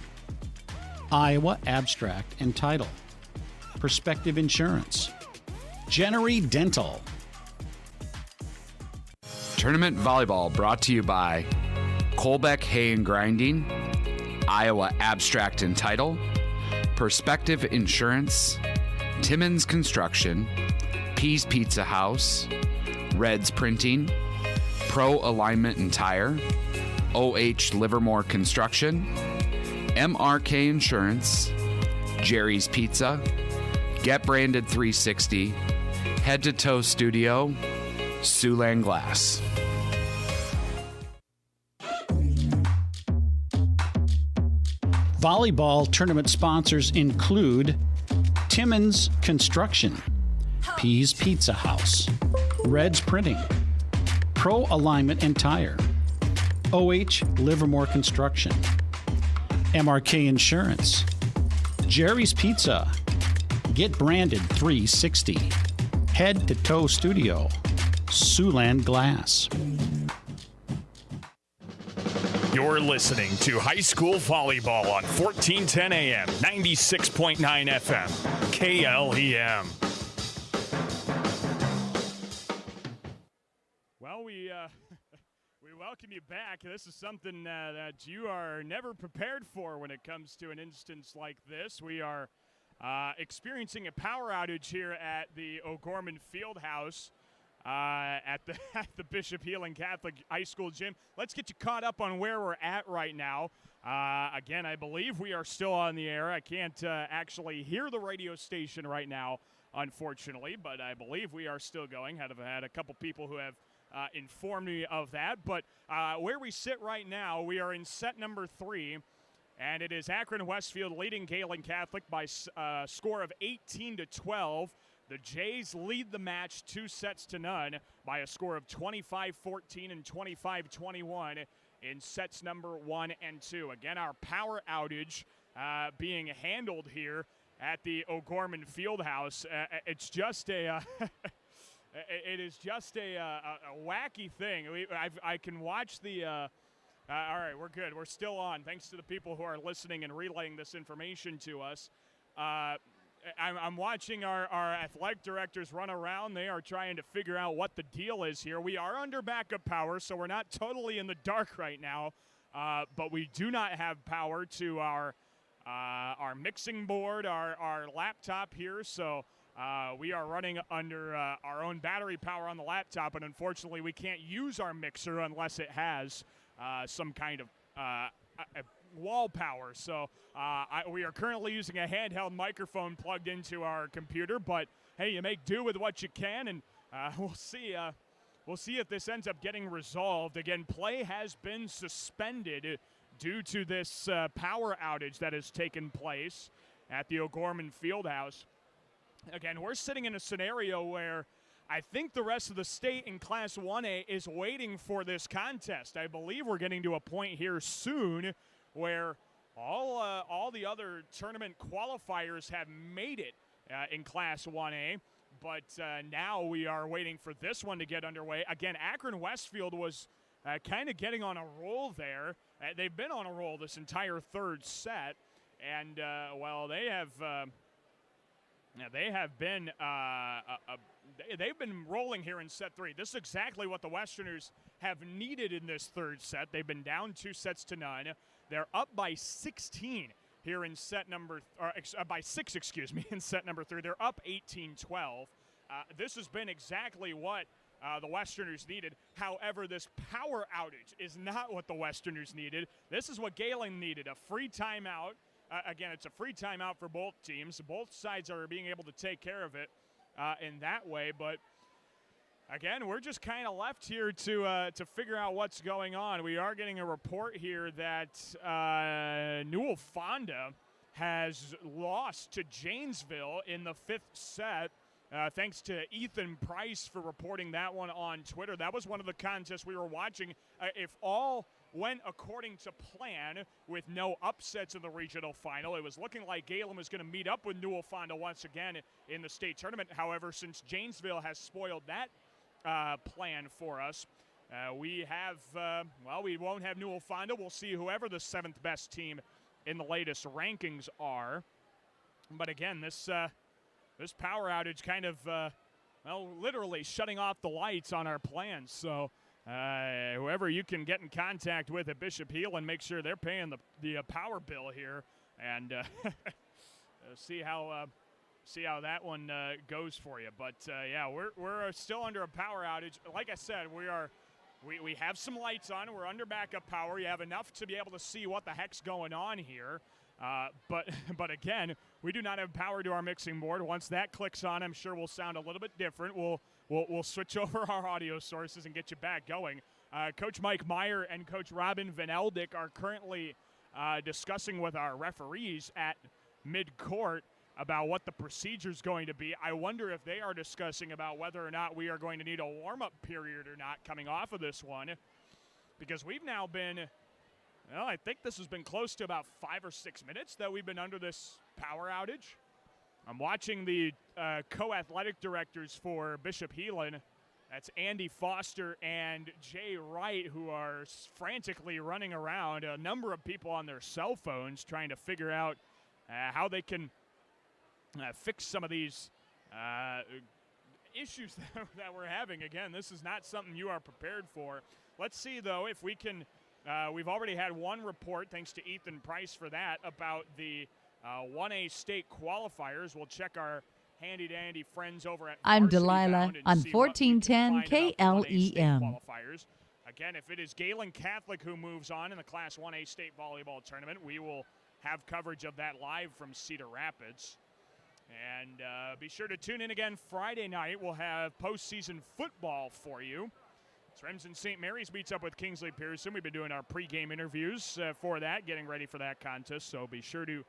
Iowa Abstract and Title, Perspective Insurance, Jennery Dental. Tournament volleyball brought to you by Colbeck Hay and Grinding, Iowa Abstract and Title, Perspective Insurance, Timmons Construction, Pease Pizza House, Reds Printing, Pro Alignment and Tire, OH Livermore Construction, MRK Insurance, Jerry's Pizza, Get Branded 360, Head to Toe Studio, Siouxland Glass. Volleyball tournament sponsors include Timmons Construction, Pease Pizza House, Reds Printing, Pro Alignment and Tire, OH Livermore Construction, MRK Insurance, Jerry's Pizza, Get Branded 360, Head to Toe Studio, Siouxland Glass. You're listening to high school volleyball on 1410 AM, 96.9 FM, KLEM. Well, we welcome you back. This is something that you are never prepared for when it comes to an instance like this. We are experiencing a power outage here at the O'Gorman Fieldhouse. At the Bishop Gehlen Catholic High School gym. Let's get you caught up on where we're at right now. Again, I believe we are still on the air. I can't actually hear the radio station right now, unfortunately, but I believe we are still going. I've had a couple people who have informed me of that. But where we sit right now, we are in set number 3, and it is Akron-Westfield leading Gehlen Catholic by a score of 18-12. The Jays lead the match 2-0 by a score of 25-14 and 25-21 in sets number 1 and 2. Again, our power outage being handled here at the O'Gorman Fieldhouse. It's just it is just a wacky thing. I can watch the. All right, we're good. We're still on. Thanks to the people who are listening and relaying this information to us. I'm watching our athletic directors run around. They are trying to figure out what the deal is here. We are under backup power, so we're not totally in the dark right now. But we do not have power to our mixing board, our laptop here. So we are running under our own battery power on the laptop, and unfortunately we can't use our mixer unless it has some kind of wall power. So we are currently using a handheld microphone plugged into our computer, but hey, you make do with what you can, and we'll see if this ends up getting resolved. Again, play has been suspended due to this power outage that has taken place at the O'Gorman Fieldhouse. Again, we're sitting in a scenario where I think the rest of the state in Class 1A is waiting for this contest. I believe we're getting to a point here soon where all the other tournament qualifiers have made it in Class 1A, but now we are waiting for this one to get underway. Again, Akron-Westfield was kind of getting on a roll there. they've been on a roll this entire third set, and they have been they've been rolling here in set 3. This is exactly what the Westerners have needed in this third set. They've been down 2-0. They're up by 16 here in set number by 6, in set number 3. They're up 18-12. This has been exactly what the Westerners needed. However, this power outage is not what the Westerners needed. This is what Gehlen needed, a free timeout. Again, it's a free timeout for both teams. Both sides are being able to take care of it in that way. But, again, we're just kind of left here to figure out what's going on. We are getting a report here that Newell Fonda has lost to Janesville in the 5th set. Thanks to Ethan Price for reporting that one on Twitter. That was one of the contests we were watching. If all went according to plan with no upsets in the regional final, it was looking like Gehlen was going to meet up with Newell Fonda once again in the state tournament. However, since Janesville has spoiled that plan for us, we won't have Newell Fonda. We'll see whoever the 7th best team in the latest rankings are. But again, this power outage kind of, literally shutting off the lights on our plans. So whoever you can get in contact with at Bishop Gehlen, make sure they're paying the power bill here, and see how that one goes for you. But we're still under a power outage. Like I said, we have some lights on. We're under backup power. You have enough to be able to see what the heck's going on here. But again, we do not have power to our mixing board. Once that clicks on, I'm sure we'll sound a little bit different. We'll switch over our audio sources and get you back going. Coach Mike Meyer and Coach Robin Van Eldik are currently discussing with our referees at mid-court about what the procedure is going to be. I wonder if they are discussing about whether or not we are going to need a warm-up period or not coming off of this one, because we've now been, well, I think this has been close to about 5 or 6 minutes that we've been under this power outage. I'm watching the co-athletic directors for Bishop Gehlen. That's Andy Foster and Jay Wright, who are frantically running around, a number of people on their cell phones trying to figure out how they can fix some of these issues that we're having. Again, this is not something you are prepared for. Let's see, though, if we can. We've already had one report, thanks to Ethan Price for that, about the 1A state qualifiers. We'll check our handy-dandy friends over at I'm Varsity Delilah Bound and on see what we can 1410 find about the 1A state KLEM. qualifiers. Again, if it is Gehlen Catholic who moves on in the Class 1A state volleyball tournament, we will have coverage of that live from Cedar Rapids. And be sure to tune in again Friday night. We'll have postseason football for you. Remsen St. Mary's meets up with Kingsley Pearson. We've been doing our pregame interviews for that, getting ready for that contest. So be sure to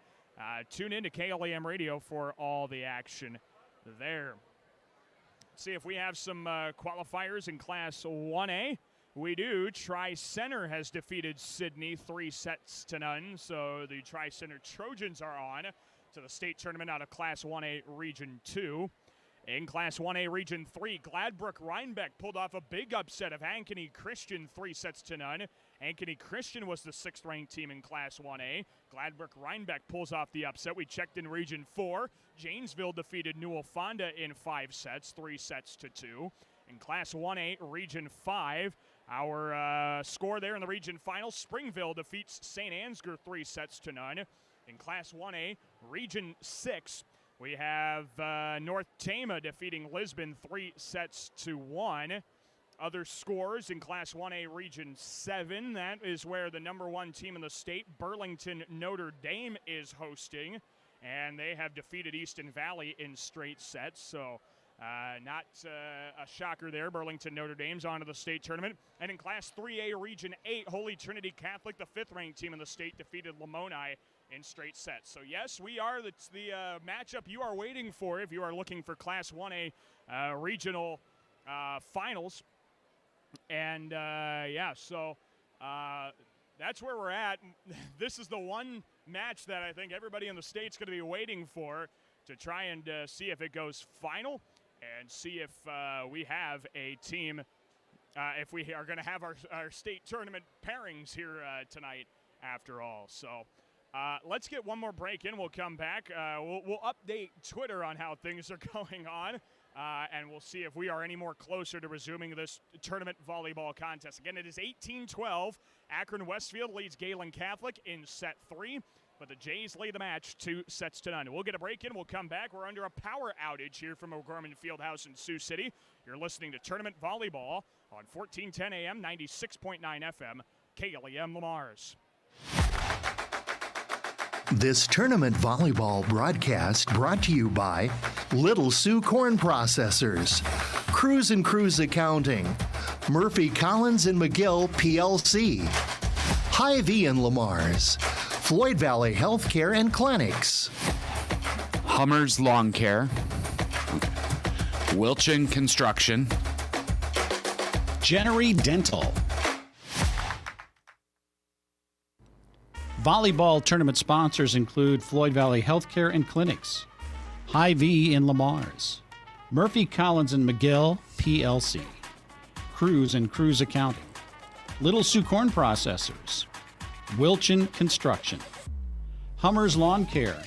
tune in to KLEM Radio for all the action there. Let's see if we have some qualifiers in Class 1A. We do. Tri-Center has defeated Sydney 3-0. So the Tri-Center Trojans are on to the state tournament out of Class 1A Region 2. In Class 1A Region 3, Gladbrook-Rhinebeck pulled off a big upset of Ankeny Christian 3-0. Ankeny Christian was the 6th-ranked team in Class 1A. Gladbrook-Rhinebeck pulls off the upset. We checked in Region 4. Janesville defeated Newell Fonda in 5 sets, 3-2. In Class 1A Region 5, our score there in the region final, Springville defeats St. Ansgar 3-0. In Class 1A Region 6, we have North Tama defeating Lisbon 3-1. Other scores in Class 1A Region 7, that is where the number 1 team in the state, Burlington Notre Dame, is hosting. And they have defeated Easton Valley in straight sets. So not a shocker there. Burlington Notre Dame's on to the state tournament. And in Class 3A Region 8, Holy Trinity Catholic, the 5th-ranked team in the state, defeated Lamoni in straight sets. So, yes, we are the matchup you are waiting for if you are looking for Class 1A regional finals. And, so that's where we're at. This is the one match that I think everybody in the state's going to be waiting for to try and see if it goes final and see if we have a team if we are going to have our state tournament pairings here tonight after all. So let's get one more break in. We'll come back. We'll update Twitter on how things are going on, and we'll see if we are any more closer to resuming this tournament volleyball contest. Again, it is 18-12. Akron-Westfield leads Gehlen Catholic in set 3, but the Jays lead the match 2-0. We'll get a break in. We'll come back. We're under a power outage here from O'Gorman Fieldhouse in Sioux City. You're listening to Tournament Volleyball on 1410 AM, 96.9 FM, KLEM Lamars. This tournament volleyball broadcast brought to you by Little Sioux Corn Processors, Cruz and Cruz Accounting, Murphy Collins and McGill PLC, Hy-Vee and Lamar's, Floyd Valley Healthcare and Clinics, Hummers Lawn Care, Wilchin Construction, Jennery Dental. Volleyball tournament sponsors include Floyd Valley Healthcare and Clinics, Hy-Vee in Lamar's, Murphy Collins and McGill PLC, Cruz and Cruz Accounting, Little Sioux Corn Processors, Wilchin Construction, Hummers Lawn Care,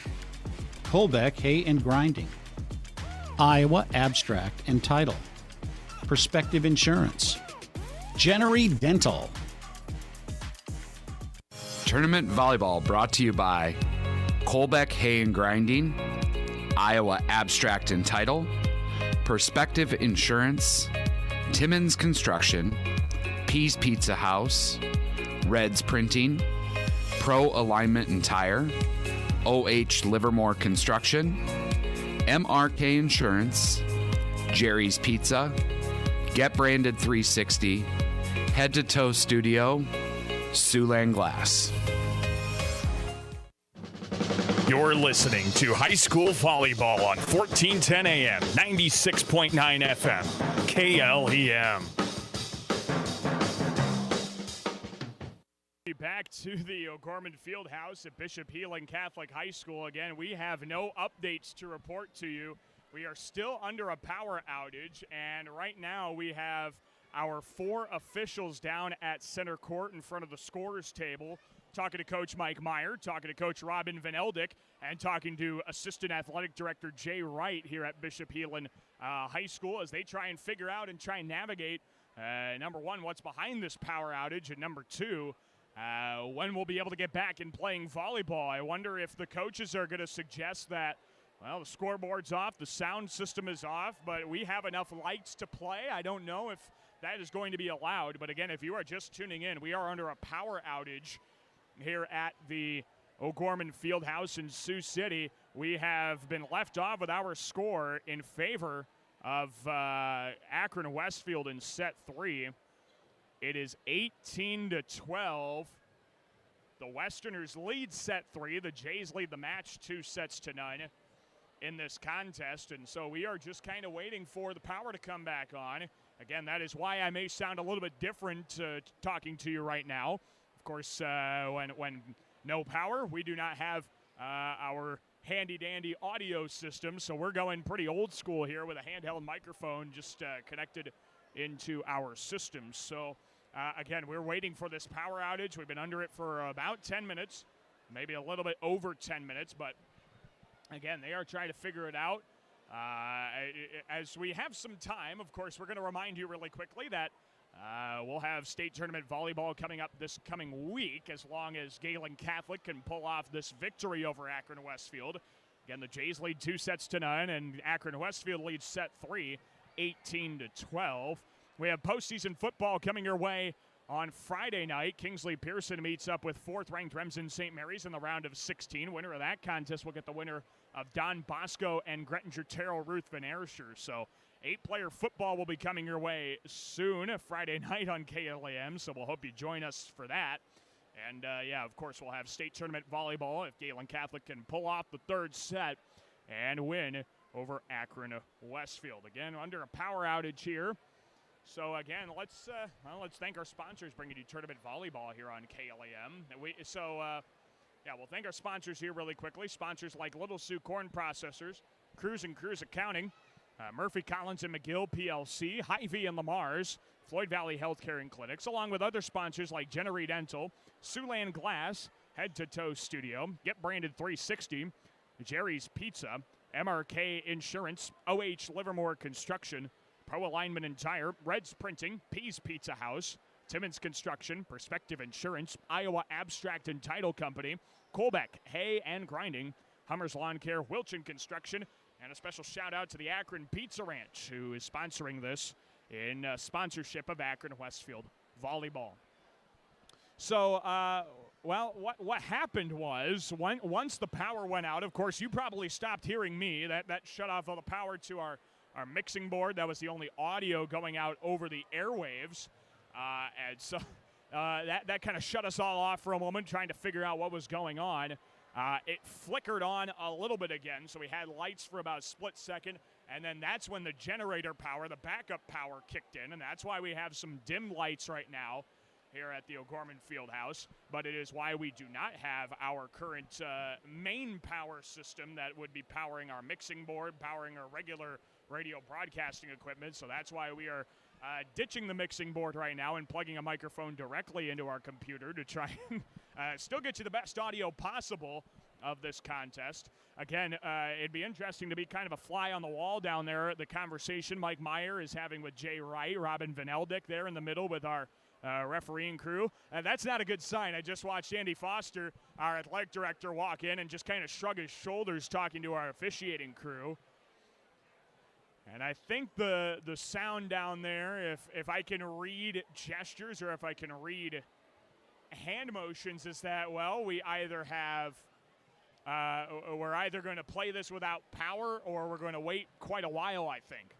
Colbeck Hay and Grinding, Iowa Abstract and Title, Perspective Insurance, Jennery Dental. Tournament Volleyball brought to you by Colbeck Hay and Grinding, Iowa Abstract and Title, Perspective Insurance, Timmons Construction, Pease Pizza House, Reds Printing, Pro Alignment and Tire, OH Livermore Construction, MRK Insurance, Jerry's Pizza, Get Branded 360, Head to Toe Studio, Siouxland Glass. You're listening to high school volleyball on 1410 AM, 96.9 FM, KLEM. Back to the O'Gorman Fieldhouse at Bishop Healing Catholic High School. Again, we have no updates to report to you. We are still under a power outage, and right now we have our 4 officials down at center court in front of the scorers table, talking to Coach Mike Meyer, talking to Coach Robin Van Eldick, and talking to Assistant Athletic Director Jay Wright here at Bishop Healing High School as they try and figure out and try and navigate, number one, what's behind this power outage, and number two, when we'll be able to get back in playing volleyball. I wonder if the coaches are going to suggest that, well, the scoreboard's off, the sound system is off, but we have enough lights to play. I don't know if that is going to be allowed. But again, if you are just tuning in, we are under a power outage here at the O'Gorman Fieldhouse in Sioux City. We have been left off with our score in favor of Akron-Westfield in set 3. It is 18-12. The Westerners lead set 3. The Jays lead the match 2-0 in this contest. And so we are just kind of waiting for the power to come back on. Again, that is why I may sound a little bit different talking to you right now. Of course, when no power, we do not have our handy-dandy audio system, so we're going pretty old school here with a handheld microphone just connected into our system. So, again, we're waiting for this power outage. We've been under it for about 10 minutes, maybe a little bit over 10 minutes, but, again, they are trying to figure it out. As we have some time, of course, we're going to remind you really quickly that we'll have state tournament volleyball coming up this coming week as long as Gehlen Catholic can pull off this victory over Akron-Westfield. Again, the Jays lead 2-0, and Akron-Westfield leads set 3, 18-12. We have postseason football coming your way on Friday night. Kingsley Pearson meets up with 4th-ranked Remsen St. Mary's in the round of 16. Winner of that contest will get the winner of Don Bosco and Grettinger Terrell Ruth Van Aerscher. So 8-player football will be coming your way soon, Friday night on KLAM, so we'll hope you join us for that. And, yeah, of course, we'll have state tournament volleyball if Gehlen Catholic can pull off the third set and win over Akron-Westfield. Again, under a power outage here. So, again, let's thank our sponsors bringing you tournament volleyball here on KLAM. Yeah, we'll thank our sponsors here really quickly. Sponsors like Little Sioux Corn Processors, Cruz and Cruz Accounting, Murphy Collins and McGill PLC, Hy-Vee and Lamar's, Floyd Valley Healthcare and Clinics, along with other sponsors like Generate Dental, Siouxland Glass, Head to Toe Studio, Get Branded 360, Jerry's Pizza, MRK Insurance, OH Livermore Construction, Pro Alignment and Tire, Red's Printing, Pease Pizza House, Timmons Construction, Perspective Insurance, Iowa Abstract and Title Company, Colbeck Hay and Grinding, Hummers Lawn Care, Wilchin Construction, and a special shout out to the Akron Pizza Ranch, who is sponsoring this in sponsorship of Akron-Westfield Volleyball. So, what happened was once the power went out, of course, you probably stopped hearing me. That shut off all the power to our mixing board. That was the only audio going out over the airwaves. And so that kind of shut us all off for a moment, trying to figure out what was going on. It flickered on a little bit again, so we had lights for about a split second, and then that's when the generator power, the backup power, kicked in, and that's why we have some dim lights right now here at the O'Gorman Fieldhouse, but it is why we do not have our current main power system that would be powering our mixing board, powering our regular radio broadcasting equipment, so that's why we are ditching the mixing board right now and plugging a microphone directly into our computer to try and still get you the best audio possible of this contest. Again, it'd be interesting to be kind of a fly on the wall down there. The conversation Mike Meyer is having with Jay Wright, Robin Van Eldick there in the middle with our refereeing crew. That's not a good sign. I just watched Andy Foster, our athletic director, walk in and just kind of shrug his shoulders talking to our officiating crew. And I think the sound down there, if I can read gestures or if I can read hand motions, is that, well, we either have we're either going to play this without power or we're going to wait quite a while, I think.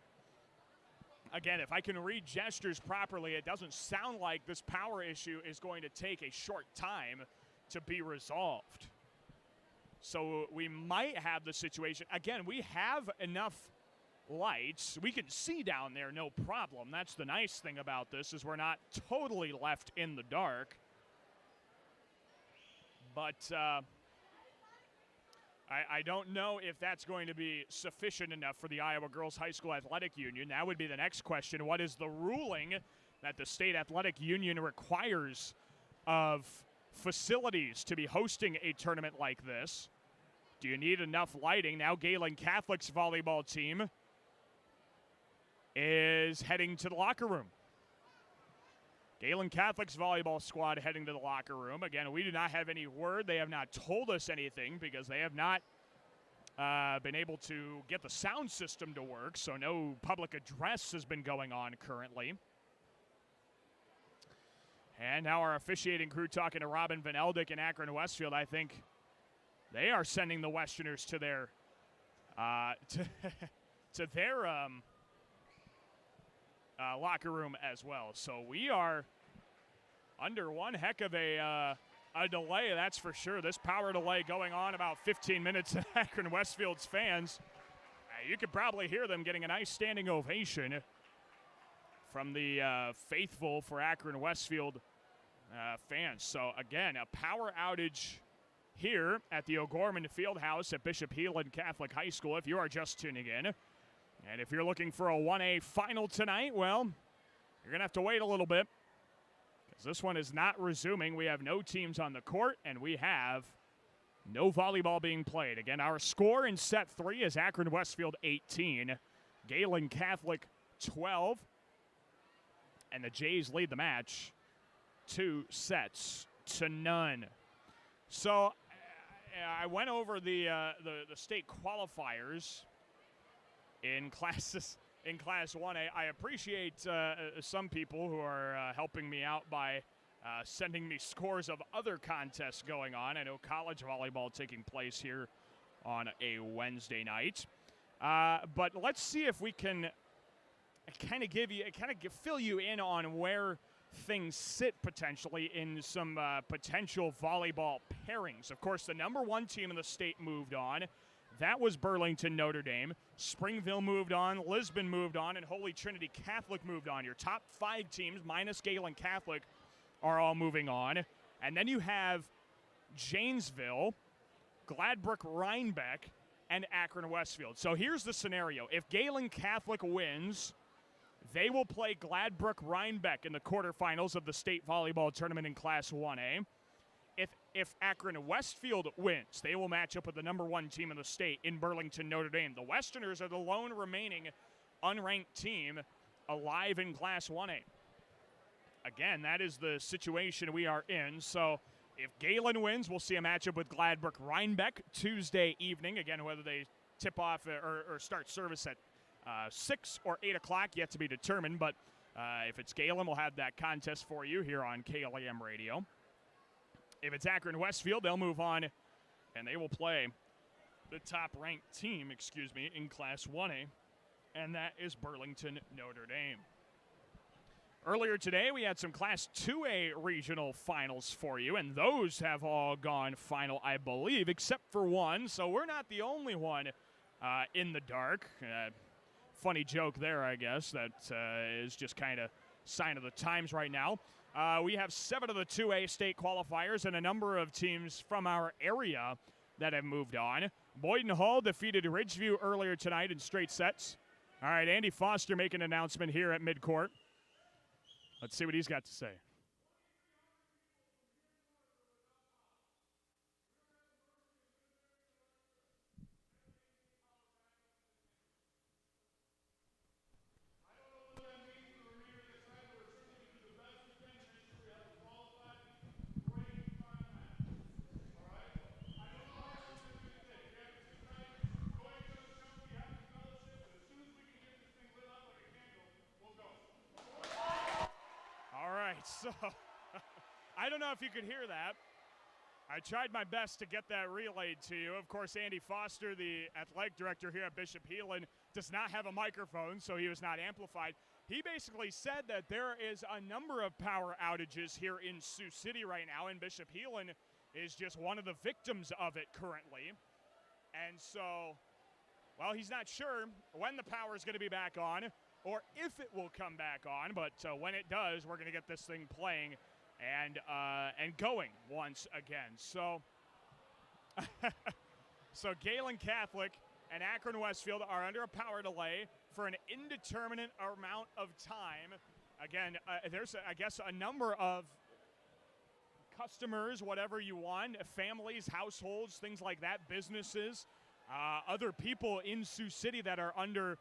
Again, if I can read gestures properly, it doesn't sound like this power issue is going to take a short time to be resolved. So we might have the situation. Again, we have enough lights. We can see down there, no problem. That's the nice thing about this, is we're not totally left in the dark. But I don't know if that's going to be sufficient enough for the Iowa Girls High School Athletic Union. That would be the next question. What is the ruling that the State Athletic Union requires of facilities to be hosting a tournament like this? Do you need enough lighting? Now Gehlen Catholic's volleyball team is heading to the locker room. Gehlen Catholic's volleyball squad heading to the locker room. Again, we do not have any word. They have not told us anything because they have not been able to get the sound system to work, so no public address has been going on currently. And now our officiating crew talking to Robin Van Eldick in Akron-Westfield. I think they are sending the Westerners to their to their locker room as well. So we are under one heck of a delay, that's for sure. This power delay going on about 15 minutes at Akron-Westfield's fans. You could probably hear them getting a nice standing ovation from the faithful for Akron-Westfield fans. So again, a power outage here at the O'Gorman Fieldhouse at Bishop Heelan Catholic High School if you are just tuning in. And if you're looking for a 1A final tonight, well, you're going to have to wait a little bit because this one is not resuming. We have no teams on the court, and we have no volleyball being played. Again, our score in set 3 is Akron-Westfield 18, Gehlen Catholic 12, and the Jays lead the match 2-0. So I went over the state qualifiers in Class 1A. I appreciate some people who are helping me out by sending me scores of other contests going on. I know college volleyball taking place here on a Wednesday night. But let's see if we can fill you in on where things sit potentially in some potential volleyball pairings. Of course, the number 1 team in the state moved on. That was Burlington Notre Dame. Springville moved on. Lisbon moved on. And Holy Trinity Catholic moved on. Your top 5 teams, minus Gehlen Catholic, are all moving on. And then you have Janesville, Gladbrook Rhinebeck, and Akron-Westfield. So here's the scenario. If Gehlen Catholic wins, They will play Gladbrook-Rhinebeck in the quarterfinals of the state volleyball tournament in Class 1A. If Akron-Westfield wins, they will match up with the number 1 team in the state in Burlington, Notre Dame. The Westerners are the lone remaining unranked team alive in Class 1A. Again, that is the situation we are in. So if Gehlen wins, we'll see a matchup with Gladbrook-Rhinebeck Tuesday evening. Again, whether they tip off or start service at 6 or 8 o'clock, yet to be determined. But if it's Gehlen, we'll have that contest for you here on KLAM Radio. If it's Akron-Westfield, they'll move on, and they will play the top-ranked team, in Class 1A, and that is Burlington, Notre Dame. Earlier today, we had some Class 2A regional finals for you, and those have all gone final, I believe, except for one, so we're not the only one in the dark. Funny joke there, I guess. That is just kind of sign of the times right now. We have 7 of the 2A state qualifiers and a number of teams from our area that have moved on. Boyden Hull defeated Ridgeview earlier tonight in straight sets. All right, Andy Foster making an announcement here at midcourt. Let's see what he's got to say. So, I don't know if you could hear that. I tried my best to get that relayed to you. Of course, Andy Foster, the athletic director here at Bishop Gehlen, does not have a microphone, so he was not amplified. He basically said that there is a number of power outages here in Sioux City right now, and Bishop Gehlen is just one of the victims of it currently. And so, well, he's not sure when the power is going to be back on or if it will come back on, but when it does, we're going to get this thing playing and going once again. So, so Gehlen Catholic and Akron-Westfield are under a power delay for an indeterminate amount of time. Again, there's, I guess, a number of customers, whatever you want, families, households, things like that, businesses, other people in Sioux City that are under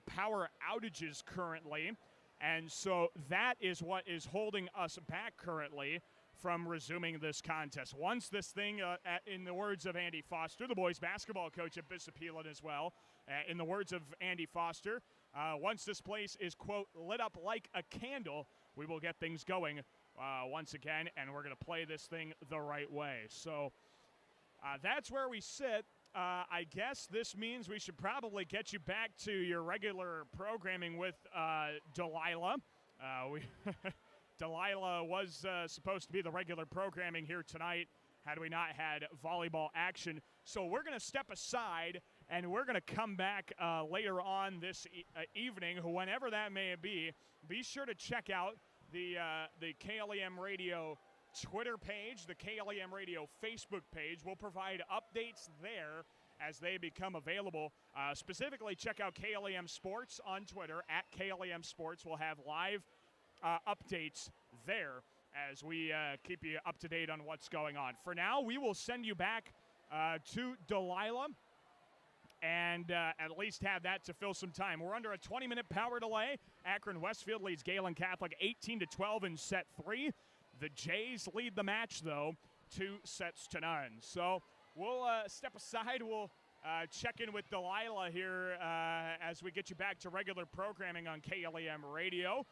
power outages currently, and so that is what is holding us back currently from resuming this contest. Once this thing, in the words of Andy Foster, the boys basketball coach at Bishop Gehlen as well, in the words of Andy Foster, once this place is, quote, lit up like a candle, we will get things going once again, and we're going to play this thing the right way. So that's where we sit. I guess this means we should probably get you back to your regular programming with Delilah. Delilah was supposed to be the regular programming here tonight had we not had volleyball action. So we're going to step aside, and we're going to come back later on this evening, whenever that may be. Be sure to check out the KLEM Radio Twitter page, the KLEM Radio Facebook page. We'll provide updates there as they become available. Specifically, check out KLEM Sports on Twitter, at KLEM Sports. We'll have live updates there as we keep you up to date on what's going on. For now, we will send you back to Delilah and at least have that to fill some time. We're under a 20-minute power delay. Akron-Westfield leads Gehlen Catholic 18-12 in set 3. The Jays lead the match, though, 2-0. So we'll step aside. We'll check in with Delilah here as we get you back to regular programming on KLEM Radio.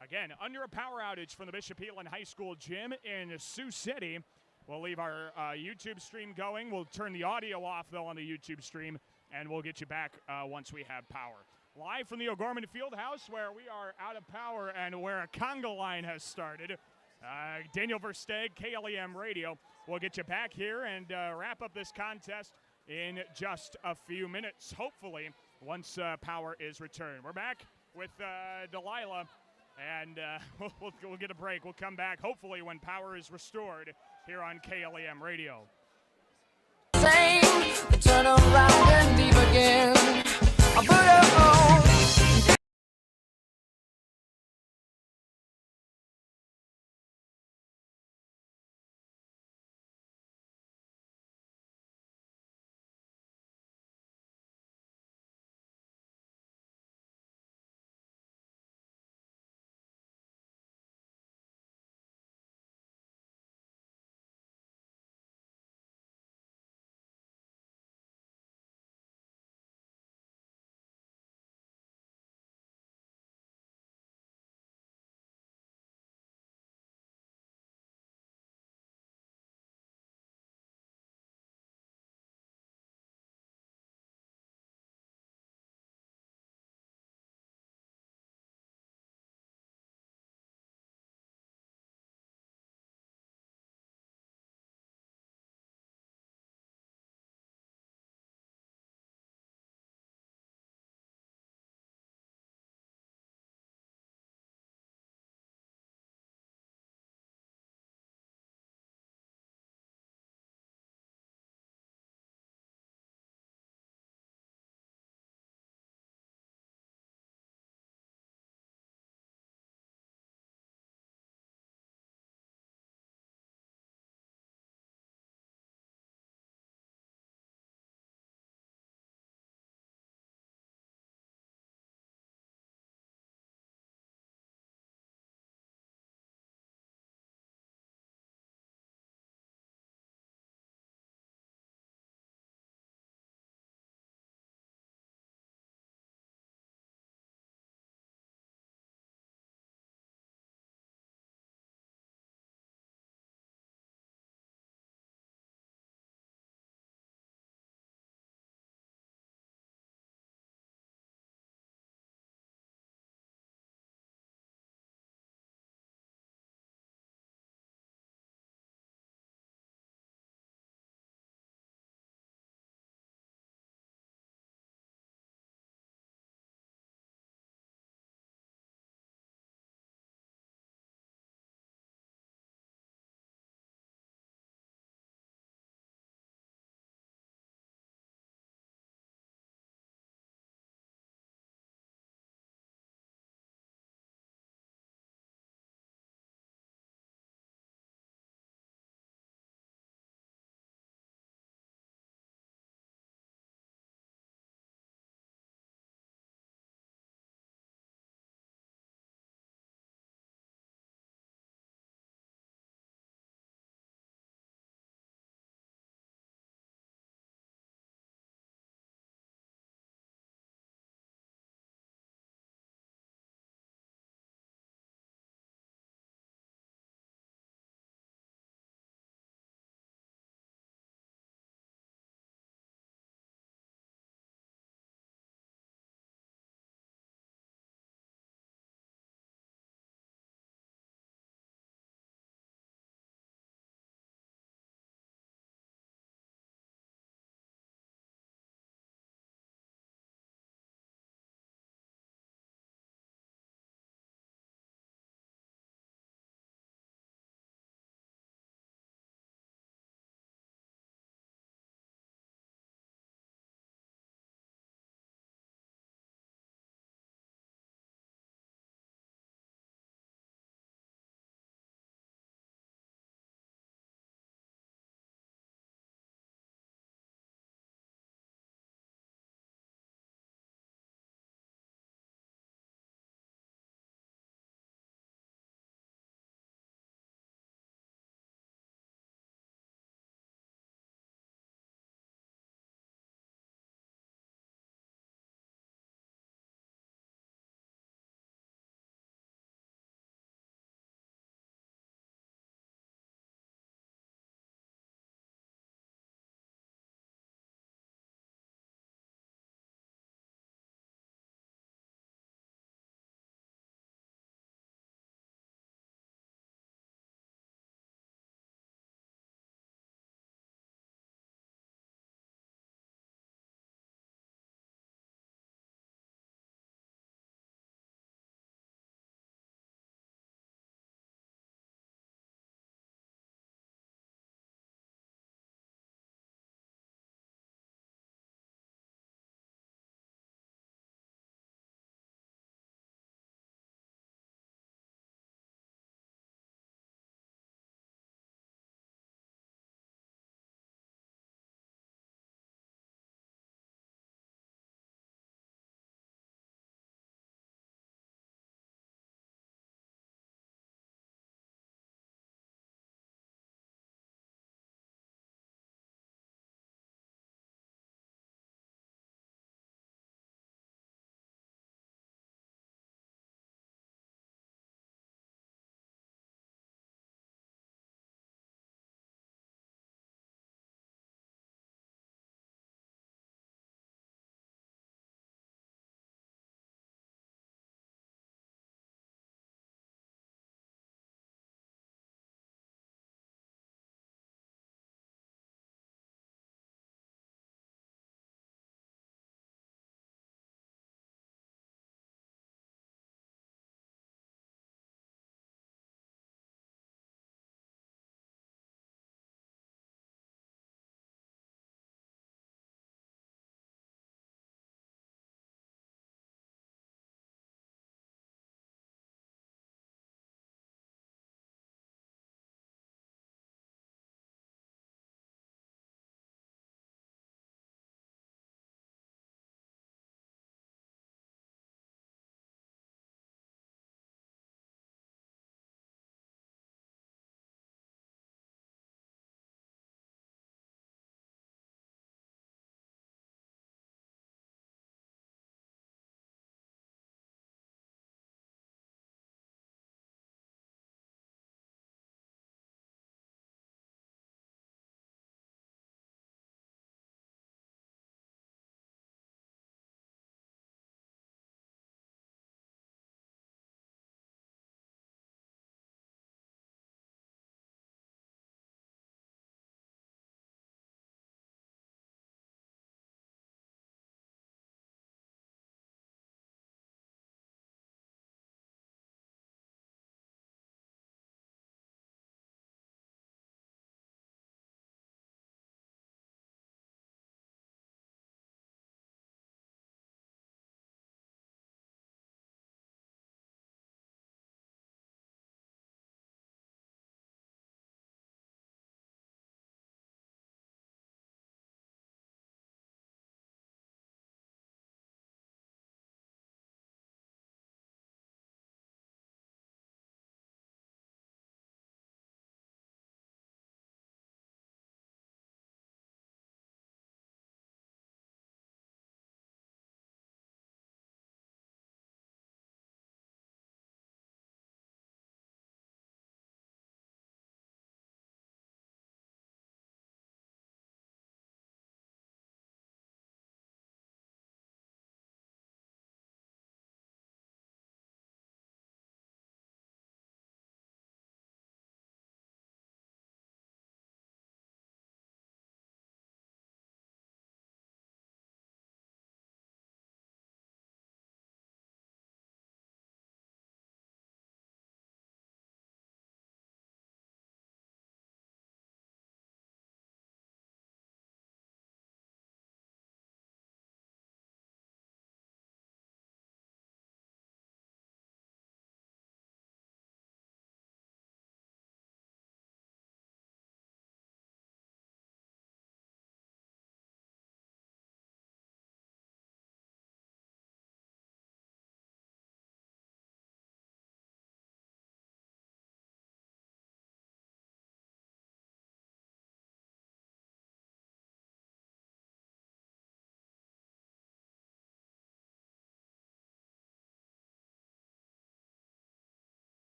Again, under a power outage from the Bishop Gehlen High School gym in Sioux City. We'll leave our YouTube stream going. We'll turn the audio off, though, on the YouTube stream, and we'll get you back once we have power. Live from the O'Gorman Fieldhouse, where we are out of power and where a conga line has started. Daniel Versteeg, KLEM Radio, will get you back here and wrap up this contest in just a few minutes, hopefully, once power is returned. We're back with Delilah, and we'll get a break. We'll come back, hopefully, when power is restored here on KLEM Radio. Same, turn around and leave again.